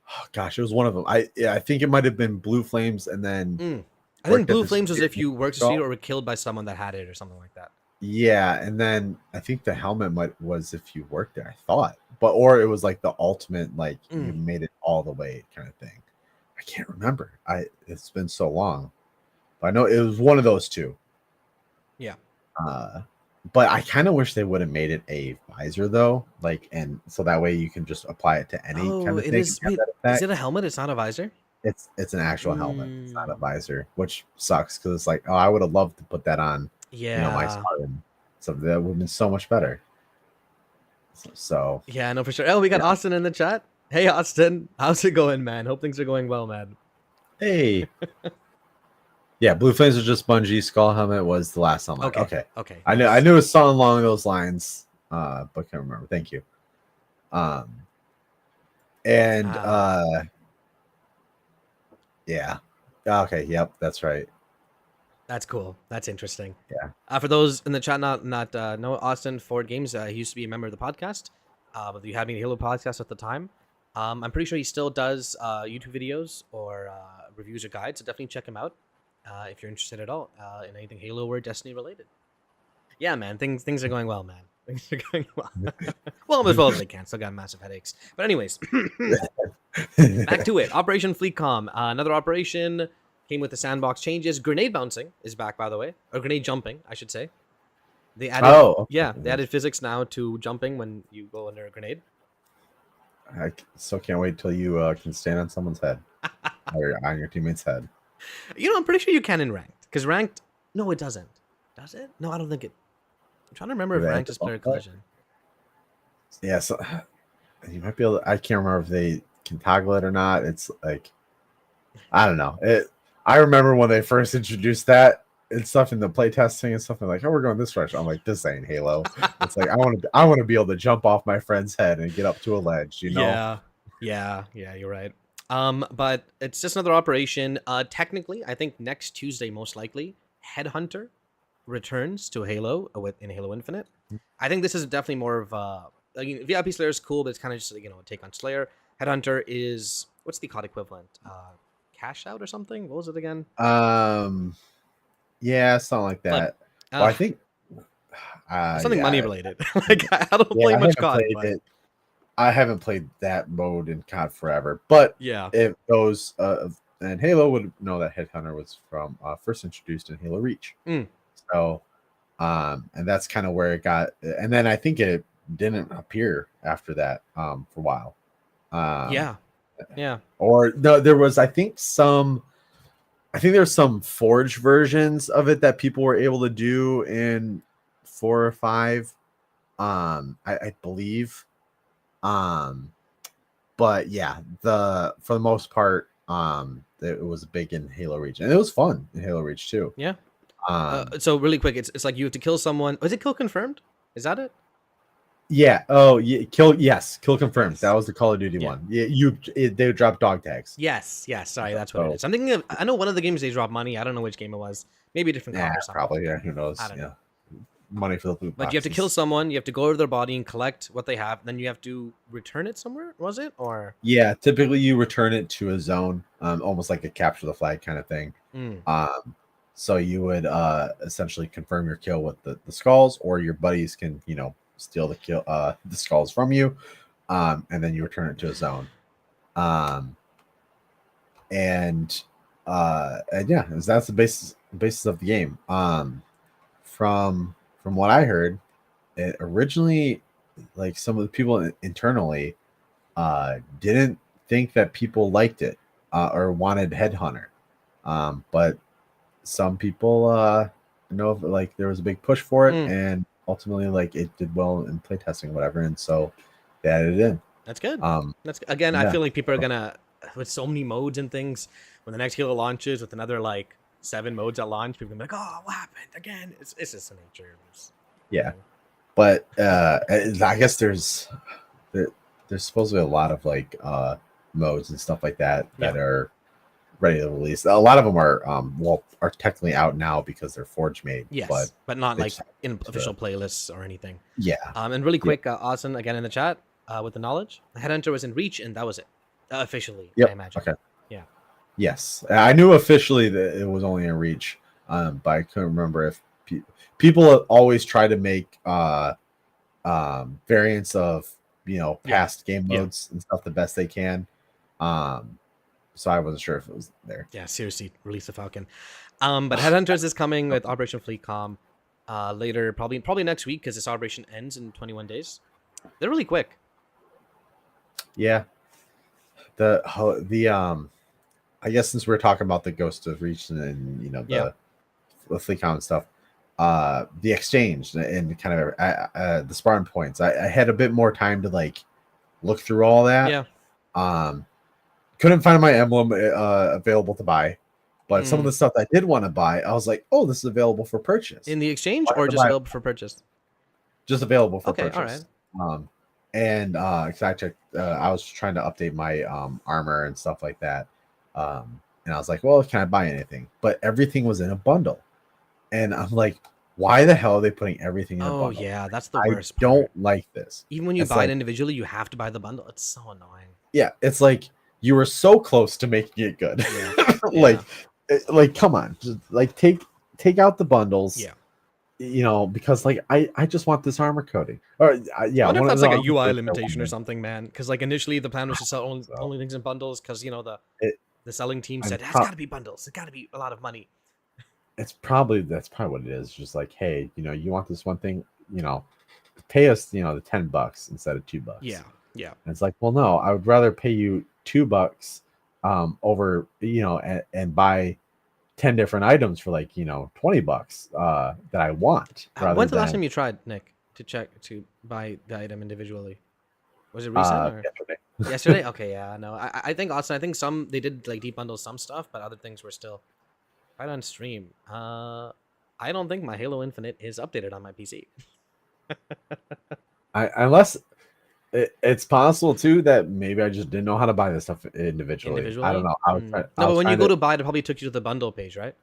Oh gosh, it was one of them. I think it might have been Blue Flames, and then I think Blue Flames was if you worked at the studio or were killed by someone that had it or something like that. Yeah, and then I think the helmet was if you worked there, I thought. Or it was like the ultimate, like you made it all the way kind of thing. I can't remember. It's been so long. But I know it was one of those two. Yeah. But I kind of wish they would have made it a visor though. Like, and so that way you can just apply it to any kind of thing. Is it a helmet? It's not a visor? It's an actual helmet. It's not a visor, which sucks because it's like, oh, I would have loved to put that on. Yeah. You know, my Spartan. So that would have been so much better. So yeah, no, for sure. Oh, we got Austin in the chat. Hey, Austin, how's it going, man? Hope things are going well, man. Hey. Yeah, Blue Flames was just Bungie. Skull helmet was the last helmet. Okay. I knew it was something along those lines, but can't remember. Thank you. Yeah. Okay. Yep. That's right. That's cool. That's interesting. Yeah. For those in the chat not know Austin Ford Games, he used to be a member of the podcast. But you had me in the Halo podcast at the time. I'm pretty sure he still does YouTube videos or reviews or guides. So definitely check him out if you're interested at all in anything Halo or Destiny related. Yeah, man, things are going well, man. Things are going well. Well, as well as they can. Still got massive headaches. But anyways, back to it. Operation Fleetcom. Another operation. Came with the sandbox changes. Grenade bouncing is back, by the way. Or grenade jumping, I should say. They added, Oh, yeah, okay. they added physics now to jumping when you go under a grenade. I still can't wait till you can stand on someone's head or on your teammate's head. You know, I'm pretty sure you can in ranked, because ranked, no, it doesn't. Does it? No, I don't think it. I'm trying to remember Do if they ranked add is the player bump cut? collision. Yeah, so you might be able to, I can't remember if they can toggle it or not. It's like, I don't know. I remember when they first introduced that and stuff in the playtesting and stuff, and like, oh, we're going this direction. I'm like, this ain't Halo. It's like I want to be able to jump off my friend's head and get up to a ledge, you know? Yeah, you're right. But it's just another operation. Technically, I think next Tuesday, most likely, Headhunter returns to Halo in Halo Infinite. I think this is definitely more of VIP Slayer is cool, but it's kind of just a take on Slayer. Headhunter is what's the COD equivalent? Cash out or something? What was it again? Yeah, something like that. Well, I think something money yeah, related. Like I don't play I much haven't COD, played but it. I haven't played that mode in COD forever, but yeah, if those and Halo would know that Headhunter was from first introduced in Halo Reach. So and that's kind of where it got, and then I think it didn't appear after that for a while. Yeah. Or no, there was I think there's some forged versions of it that people were able to do in 4 or 5. I believe. But yeah, for the most part, it was big in Halo Reach, and it was fun in Halo Reach too. Yeah. So really quick, it's like you have to kill someone. Was it kill confirmed? Is that it? Yeah. Oh, yeah. Kill confirmed. Yes. That was the Call of Duty one. Yeah. They would drop dog tags. Yes. Sorry, that's what it is. I'm thinking of. I know one of the games they drop money. I don't know which game it was. Maybe a different COD or something. Probably. Yeah. Who knows? I don't know. Money for the loot boxes. But you have to kill someone. You have to go to their body and collect what they have. Then you have to return it somewhere. Was it or? Yeah. Typically, you return it to a zone, almost like a capture the flag kind of thing. So you would essentially confirm your kill with the skulls, or your buddies can steal the skulls from you, and then you return it to a zone. And yeah, that's the basis of the game. From what I heard, it originally, like, some of the people internally didn't think that people liked it or wanted Headhunter, but some people know like there was a big push for it, and ultimately like it did well in playtesting, whatever, and so they added it in. That's good. That's again. Yeah. I feel like people are gonna, with so many modes and things, when the next Halo launches with another like 7 modes at launch, people are gonna be like, "Oh, what happened again?" It's just the nature. Yeah, but I guess there's supposedly a lot of like modes and stuff like that are ready to release. A lot of them are technically out now because they're Forge made. Yes, but not like in official playlists or anything. Yeah. And really quick, Austin again in the chat with the knowledge. Headhunter was in Reach, and that was it officially. I imagine. Okay. Yeah. Yes, I knew officially that it was only in Reach, but I couldn't remember if people always try to make variants of past game modes and stuff the best they can. So I wasn't sure if it was there. Yeah, seriously, release the Falcon. But Headhunters is coming with Operation Fleetcom later, probably next week, because this operation ends in 21 days. They're really quick. Yeah. I guess since we're talking about the Ghost of Reach and the Fleetcom and stuff, the exchange and kind of the Spartan points, I had a bit more time to like look through all that. Yeah. Couldn't find my emblem available to buy, but some of the stuff I did want to buy, I was like, "Oh, this is available for purchase in the exchange, or just available for purchase." Just available for purchase. All right. And because I checked, I was trying to update my armor and stuff like that, and I was like, "Well, can I buy anything?" But everything was in a bundle, and I'm like, "Why the hell are they putting everything in a bundle?" Oh yeah, that's the worst. I don't like this. Even when you buy it individually, you have to buy the bundle. It's so annoying. Yeah, it's like you were so close to making it good. Yeah. like come on, just like take out the bundles. Yeah. Because like I just want this armor coating. Or I wonder if that's like a UI limitation or something, man. Because like initially the plan was to sell only things in bundles, because the selling team said it's got to be bundles. It's got to be a lot of money. that's probably what it is. Just like, hey, you want this one thing, pay us, the $10 instead of $2. Yeah. And it's like, well, no, I would rather pay you $2 over, and buy 10 different items for like, $20 that I want. When's the last time you tried, Nick, to buy the item individually? Was it recent or yesterday? yesterday? Okay, yeah, no. I think also some they did like deep bundle some stuff, but other things were still right on stream. I don't think my Halo Infinite is updated on my PC. Unless it's possible too that maybe I just didn't know how to buy this stuff individually. I don't know. No, but when you go to buy it, it probably took you to the bundle page, right?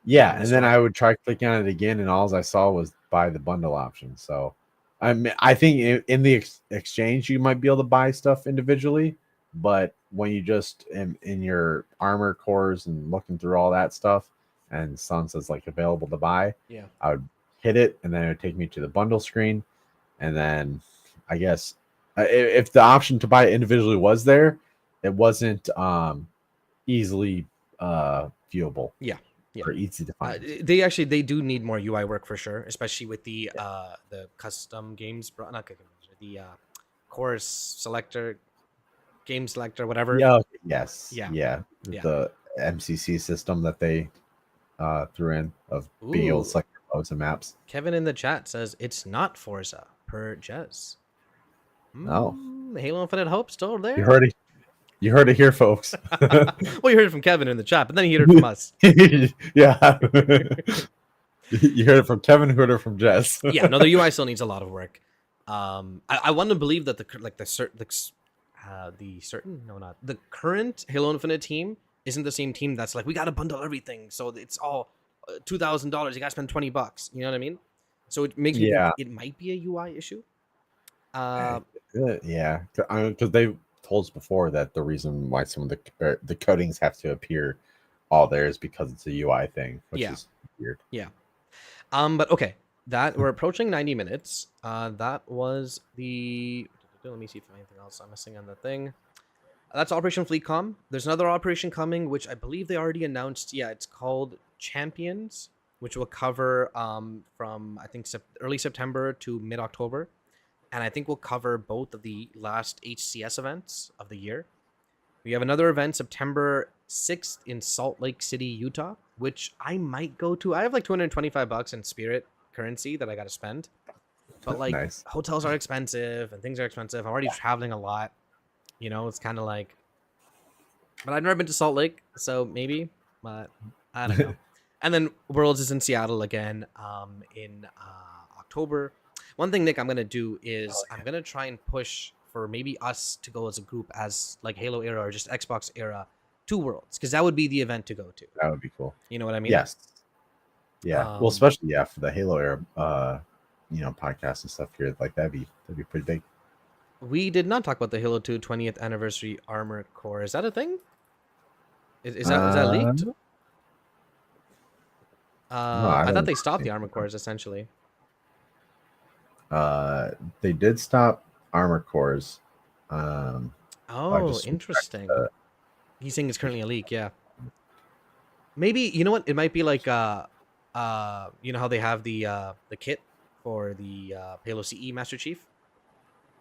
Yeah, in the and then store. I would try clicking on it again, and all I saw was buy the bundle option. So, I think in the exchange you might be able to buy stuff individually, but when you just in your armor cores and looking through all that stuff, and someone says like available to buy, Yeah. I would hit it, and then it would take me to the bundle screen, and then I guess if the option to buy it individually was there, it wasn't easily viewable. Yeah. Or easy to find. They do need more UI work for sure, especially with the custom games, not the course selector, game selector, whatever. Yeah. Yes. Yeah. The MCC system that they threw in of being able to select modes and maps. Kevin in the chat says it's not Forza per Jez. No. Halo Infinite Hope still there. You heard it here, folks. Well, you heard it from Kevin in the chat, but then you heard it from us. Yeah. You heard it from Kevin, who heard it from Jess. Yeah, no, the UI still needs a lot of work. I want to believe that the current Halo Infinite team isn't the same team that's like, we got to bundle everything, so it's all $2,000. You got to spend $20. You know what I mean? So it makes me think it might be a UI issue. Yeah, because they told us before that the reason why some of the coatings have to appear all there is because it's a UI thing, which is weird. Yeah. But okay, that we're approaching 90 minutes. That was the. Let me see if anything else I'm missing on the thing. That's Operation Fleetcom. There's another operation coming, which I believe they already announced. Yeah, it's called Champions, which will cover from I think early September to mid October. And I think we'll cover both of the last HCS events of the year. We have another event September 6th in Salt Lake City, Utah, which I might go to. I have like $225 in Spirit currency that I got to spend. But like hotels are expensive and things are expensive. I'm already traveling a lot. It's kind of like, but I've never been to Salt Lake, so maybe, but I don't know. And then Worlds is in Seattle again in October. One thing, Nick, I'm going to do is I'm going to try and push for maybe us to go as a group as like HaloEra or just XboxEra to Worlds, because that would be the event to go to. That would be cool. You know what I mean? Yes. Yeah. Well, especially for the HaloEra podcast and stuff here, like that'd be pretty big. We did not talk about the Halo 2 20th anniversary armor core. Is that a thing? Is that leaked? No, I thought they stopped the armor cores essentially. They did stop armor cores. Interesting. He's saying it's currently a leak. Yeah. Maybe you know what? It might be like you know how they have the kit for the Halo CE Master Chief.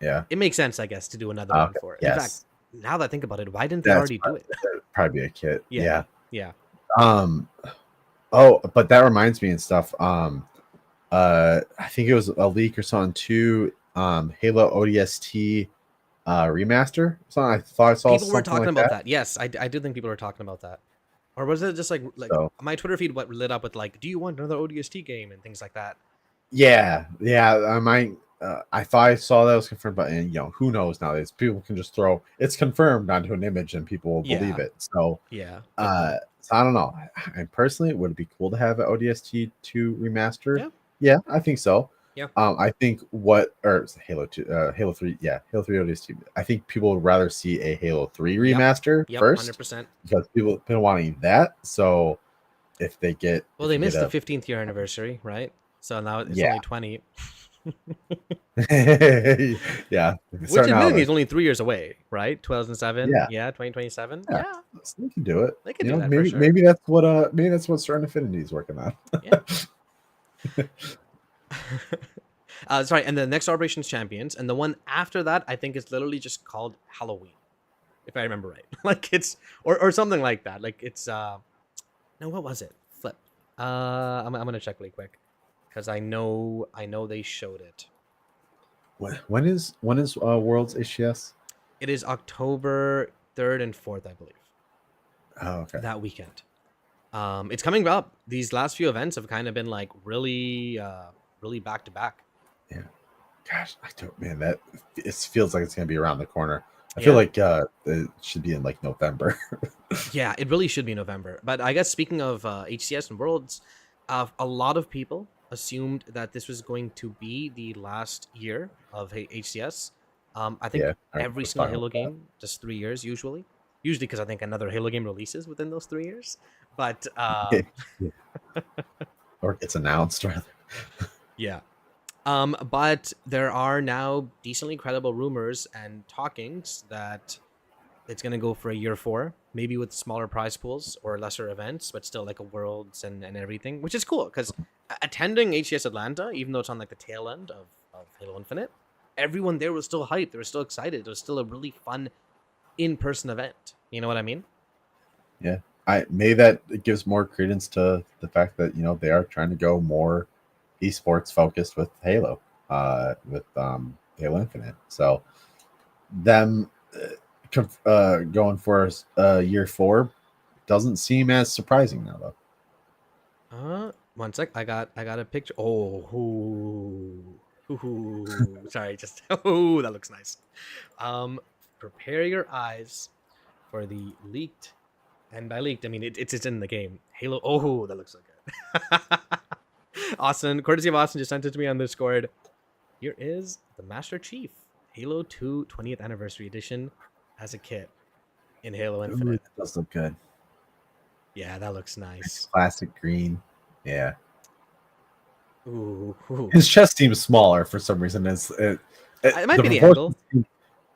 Yeah. It makes sense, I guess, to do another one for it. Yes. In fact, now that I think about it, why didn't they already do it? Probably be a kit. Yeah. Oh, but that reminds me and stuff. I think it was a leak or something too. Halo ODST remaster. So I thought I saw people were talking about that. Yes, I do think people were talking about that. Or was it just like my Twitter feed lit up with like, do you want another ODST game and things like that? Yeah. I thought I saw that was confirmed, but who knows nowadays? People can just throw it's confirmed onto an image and people will believe it. So so I don't know. And personally, it would be cool to have an ODST 2 remaster. Yeah, I think so. Yeah. I think Halo 2, Halo 3, Halo 3 ODST. I think people would rather see a Halo 3 remaster first, 100%, because people have been wanting that. So if they get they missed the 15th year anniversary, right? So now it's only 20. Yeah, Which starting out. admittedly is only 3 years away, right? 2007. Yeah, Yeah, 2027. yeah, Yeah, we can do it. they could You do know, that for maybe sure. maybe that's what Certain Affinity is working on. Yeah. Sorry, and the next Operations Champions, and the one after that, I think is literally just called Halloween, if I remember right. Like it's or something like that. Like it's no, what was it? Flip. I'm gonna check really quick because I know they showed it. When is Worlds HCS? It is October 3rd and 4th, I believe. Oh, okay. That weekend. It's coming up. These last few events have kind of been like really back to back. Yeah. Gosh, I don't, man, that it feels like it's gonna be around the corner. I Yeah. feel like it should be in like November. Yeah, it really should be November. But I guess speaking of HCS and Worlds, a lot of people assumed that this was going to be the last year of HCS. I think Yeah, I every was single talking Halo about that. game, just 3 years usually. Usually because I think another Halo game releases within those 3 years. But Yeah. Or it's announced rather. yeah. But there are now decently credible rumors and talkings that it's gonna go for a year 4, maybe with smaller prize pools or lesser events, but still like a Worlds and everything, which is cool because attending HCS Atlanta, even though it's on like the tail end of Halo Infinite, everyone there was still hyped. They were still excited. It was still a really fun in-person event. You know what I mean? Yeah. Maybe that it gives more credence to the fact that, you know, they are trying to go more esports focused with Halo, with Halo Infinite. So them going for year 4 doesn't seem as surprising now though. One sec. I got a picture. Oh, sorry, just oh, that looks nice. Prepare your eyes for the leaked, and by leaked I mean it's in the game. Halo. Oh, that looks so good. Austin, courtesy of Austin, just sent it to me on Discord. Here is the Master Chief Halo 2 20th Anniversary Edition as a kit in Halo Infinite. Ooh, that does look good. Yeah, that looks nice. Classic green. Yeah. Ooh. His chest seems smaller for some reason. It might be the angle.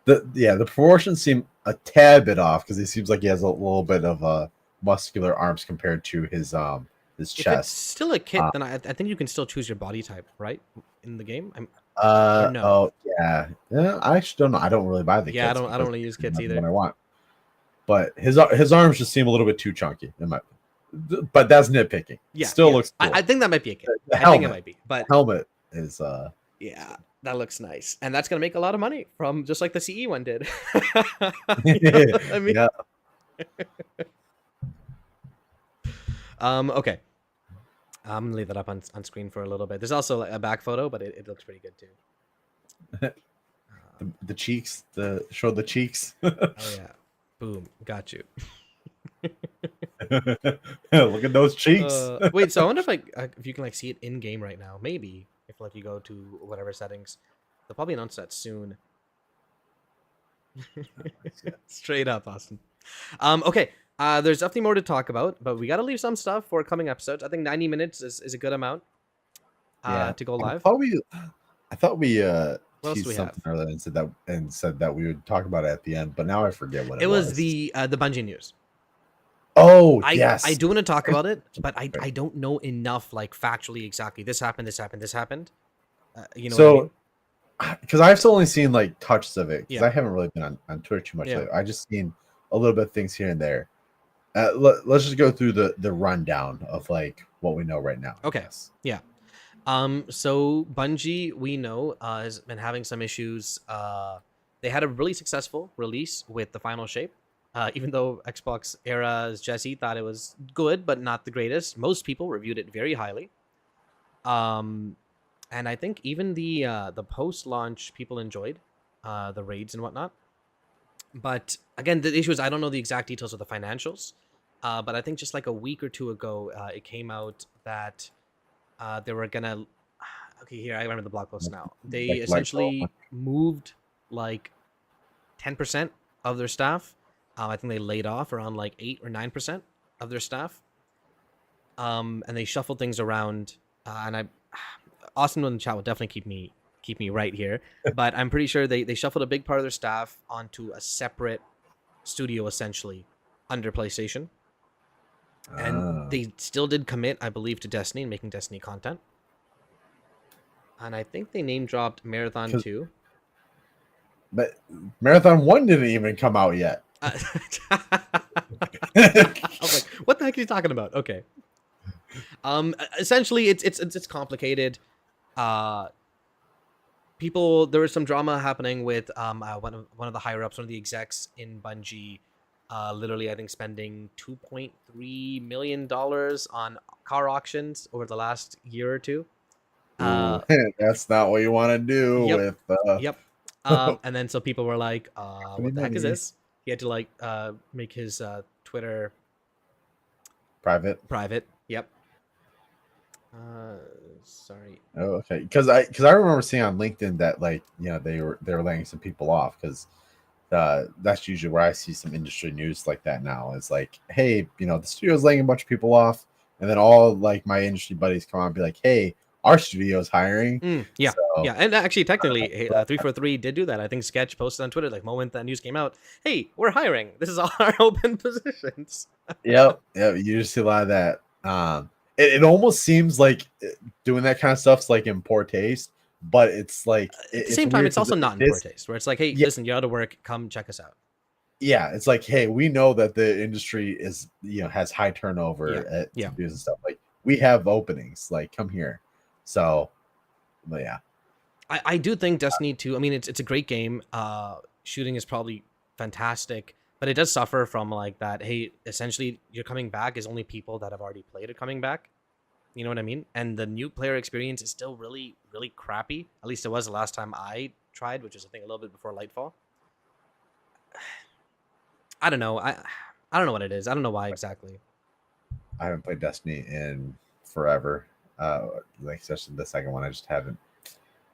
The proportions seem a tad bit off because it seems like he has a little bit of muscular arms compared to his If it's chest. still a kit, then I think you can still choose your body type, right? In the game? No. Oh yeah. I actually don't know. I don't really buy the Yeah, kits I don't really use kits either. What I want. But his arms just seem a little bit too chunky. But that's nitpicking. Yeah, Still yeah. looks cool. I think that might be a kit. The I think it helmet. might be. But Helmet is yeah, that looks nice. And that's gonna make a lot of money from just like the CE one did. I mean, yeah. Okay. I'm gonna leave that up on screen for a little bit. There's also a back photo, but it looks pretty good too. The cheeks, show the cheeks. Oh yeah. Boom. Got you. Look at those cheeks. Wait, so I wonder if you can like see it in game right now. Maybe if like you go to whatever settings, they'll probably announce that soon. Straight up, Austin. Okay. There's definitely more to talk about, but we got to leave some stuff for coming episodes. I think 90 minutes is a good amount to go live. I thought we What else do teased we something have? earlier and said that we would talk about it at the end, but now I forget what It was the Bungie news. Oh, I yes. I do want to talk about it, but I don't know enough like factually exactly. This happened. You know what I mean? Because I've still only seen like touches of it because Yeah. I haven't really been on Twitter too much. Yeah. I just seen a little bit of things here and there. Let's just go through the rundown of like what we know right now. I Okay. guess. Yeah. So Bungie, we know, has been having some issues. They had a really successful release with the final shape. Even though XboxEra's Jesse thought it was good, but not the greatest, most people reviewed it very highly. And I think even the post-launch people enjoyed the raids and whatnot. But again, the issue is I don't know the exact details of the financials. But I think just like a week or two ago, it came out that they were gonna. Okay, here I remember the blog post now. They Like essentially moved like 10% of their staff. I think they laid off around like 8 or 9% of their staff. And they shuffled things around. And Austin in the chat will definitely keep me keep me right here. But I'm pretty sure they shuffled a big part of their staff onto a separate studio, essentially, under PlayStation. And they still did commit, I believe, to Destiny and making Destiny content. And I think they name dropped Marathon 2. But Marathon 1 didn't even come out yet. I was like, what the heck are you talking about? Okay. Essentially, it's complicated. There was some drama happening with one of the higher ups, one of the execs in Bungie. Literally, I think spending $2.3 million on car auctions over the last year or two. That's not what you want to do with. Yep. And then so people were like, "What the heck is this?" He had to like make his Twitter private. Yep. Sorry. Oh, okay. Because I remember seeing on LinkedIn that like they were laying some people off because that's usually where I see some industry news like that now. Is like, hey, the studio's laying a bunch of people off, and then all like my industry buddies come on and be like, hey, our studio's hiring. Yeah. And actually, technically, 343 did do that. I think Sketch posted on Twitter, like, moment that news came out, hey, we're hiring. This is all our open positions. Yep. You just see a lot of that. It almost seems like doing that kind of stuff's like in poor taste, but it's like at the same time, it's also not in poor taste. Where it's like, hey, listen, you're out of work, come check us out. Yeah, it's like, hey, we know that the industry is has high turnover at studios and stuff. Like, we have openings. Like, come here. So, but yeah, I do think Destiny 2. I mean, it's a great game. Shooting is probably fantastic, but it does suffer from like that. Hey, essentially, you're coming back is only people that have already played it coming back. You know what I mean? And the new player experience is still really, really crappy. At least it was the last time I tried, which was I think a little bit before Lightfall. I don't know. I don't know what it is. I don't know why exactly. I haven't played Destiny in forever. Like especially the second one, I just haven't.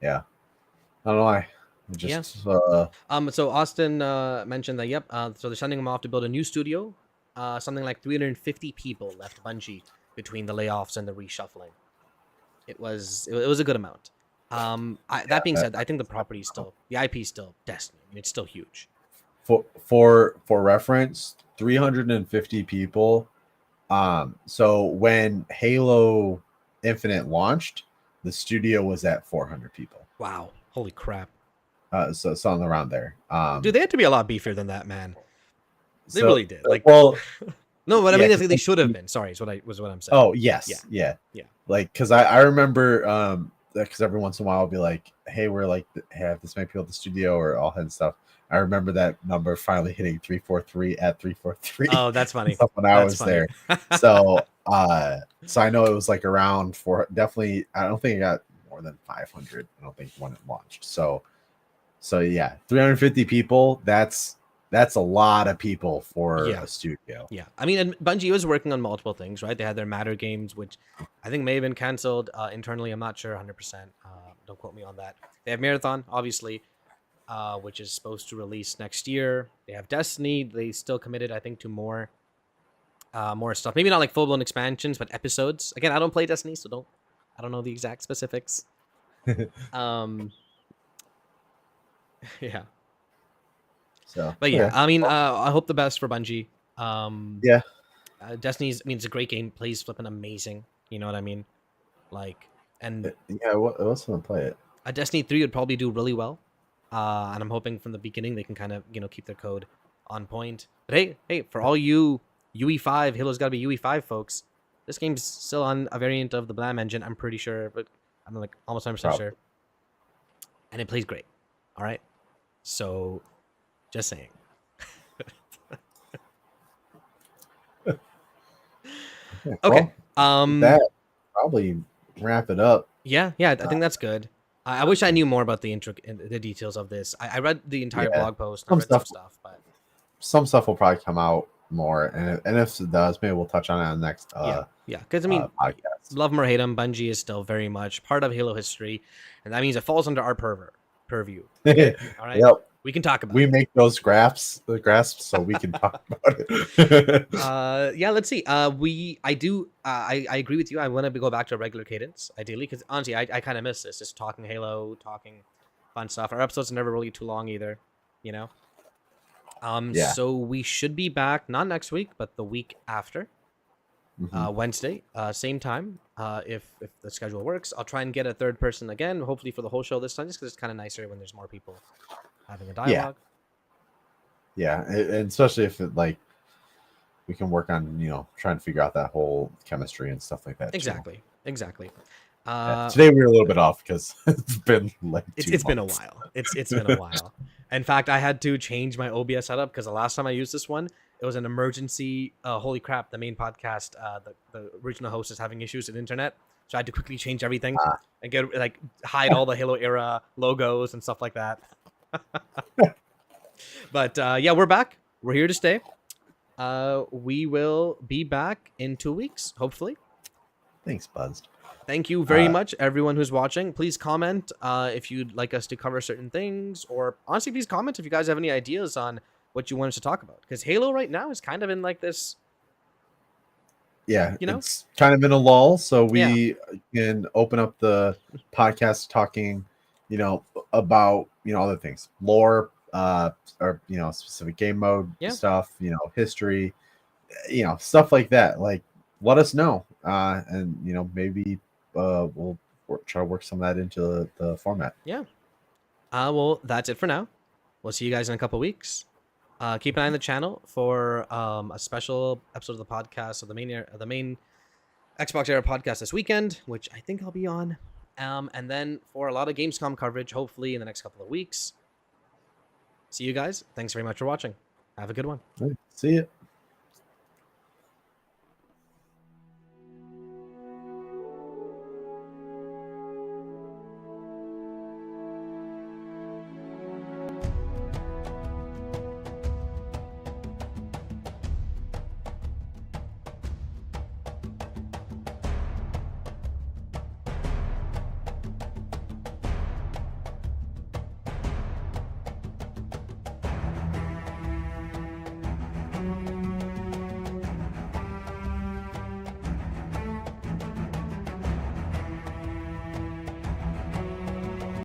Yeah, I don't know why. So Austin mentioned that. Yep. So they're sending them off to build a new studio. Something like 350 people left Bungie between the layoffs and the reshuffling. It was a good amount. That being said, I think the property is still, the IP is still Destiny. I mean, it's still huge. For reference, 350 people. So when Halo Infinite launched, the studio was at 400 people. Wow. Holy crap. So something around there. Dude, they had to be a lot beefier than that, man. They really did. Like, well, no, but I mean, they should have been. Sorry, is what I'm saying. Oh, yes. Yeah. Like, because I remember, because every once in a while I'll be like, hey, we're like, have this many people at the studio or all that and stuff. I remember that number finally hitting 343 at 343. Oh, that's funny. When I was there. So I know it was like around definitely, I don't think it got more than 500. I don't think when it launched. So yeah, 350 people. That's a lot of people for a studio. Yeah. I mean, and Bungie was working on multiple things, right? They had their Matter games, which I think may have been canceled internally. I'm not sure 100%. Don't quote me on that. They have Marathon, obviously, which is supposed to release next year. They have Destiny. They still committed, I think, to more stuff. Maybe not like full-blown expansions, but episodes. Again, I don't play Destiny, so I don't know the exact specifics. Yeah. So, but yeah, I mean, I hope the best for Bungie. Destiny's, I mean, it's a great game. Plays flipping amazing. You know what I mean? Like, and what else want to play it? Destiny 3 would probably do really well. And I'm hoping from the beginning they can kind of, keep their code on point. But hey, for all you UE5, Halo's got to be UE5 folks. This game's still on a variant of the Blam engine, I'm pretty sure, but I'm like almost 100% sure. And it plays great. All right. So, just saying. Okay. That probably wrap it up. Yeah. I think that's good. I wish I knew more about the details of this. I read the entire blog post. I read some stuff, but some stuff will probably come out more, and if it does, maybe we'll touch on it on the next. Because I mean, podcast. Love them or hate them, Bungie is still very much part of Halo history, and that means it falls under our purview. All right. Yep. We can talk about We it. make those graphs, so we can talk about it. Yeah, let's see. I agree with you. I want to go back to a regular cadence, ideally, because honestly, I kind of miss this. Just talking Halo, talking fun stuff. Our episodes are never really too long either, you know. Yeah. So we should be back not next week, but the week after, Mhm. Wednesday, same time. If the schedule works, I'll try and get a third person again, hopefully for the whole show this time, just because it's kind of nicer when there's more people having a dialogue. Yeah, and especially if it like we can work on trying to figure out that whole chemistry and stuff like that. too. Exactly. Yeah, today we were a little bit off because it's been like It's been a while. It's been a while. In fact, I had to change my OBS setup because the last time I used this one, it was an emergency. Holy crap! The main podcast, the original host is having issues with internet, so I had to quickly change everything and get hide all the HaloEra logos and stuff like that. But yeah, we're back. We're here to stay. We will be back in 2 weeks, hopefully. Thanks, Buzzed. Thank you very much, everyone who's watching. Please comment if you'd like us to cover certain things, or honestly, please comment if you guys have any ideas on what you want us to talk about. Because Halo right now is kind of in like this. Yeah, it's kind of in a lull, so we can open up the podcast talking, about other things, lore, or specific game mode stuff, history, stuff like that. Like, let us know, and maybe we'll try to work some of that into the format. Yeah. Well, that's it for now. We'll see you guys in a couple weeks. Keep an eye on the channel for a special episode of the podcast of the main XboxEra podcast this weekend, which I think I'll be on. And then for a lot of Gamescom coverage, hopefully in the next couple of weeks. See you guys. Thanks very much for watching. Have a good one. See you.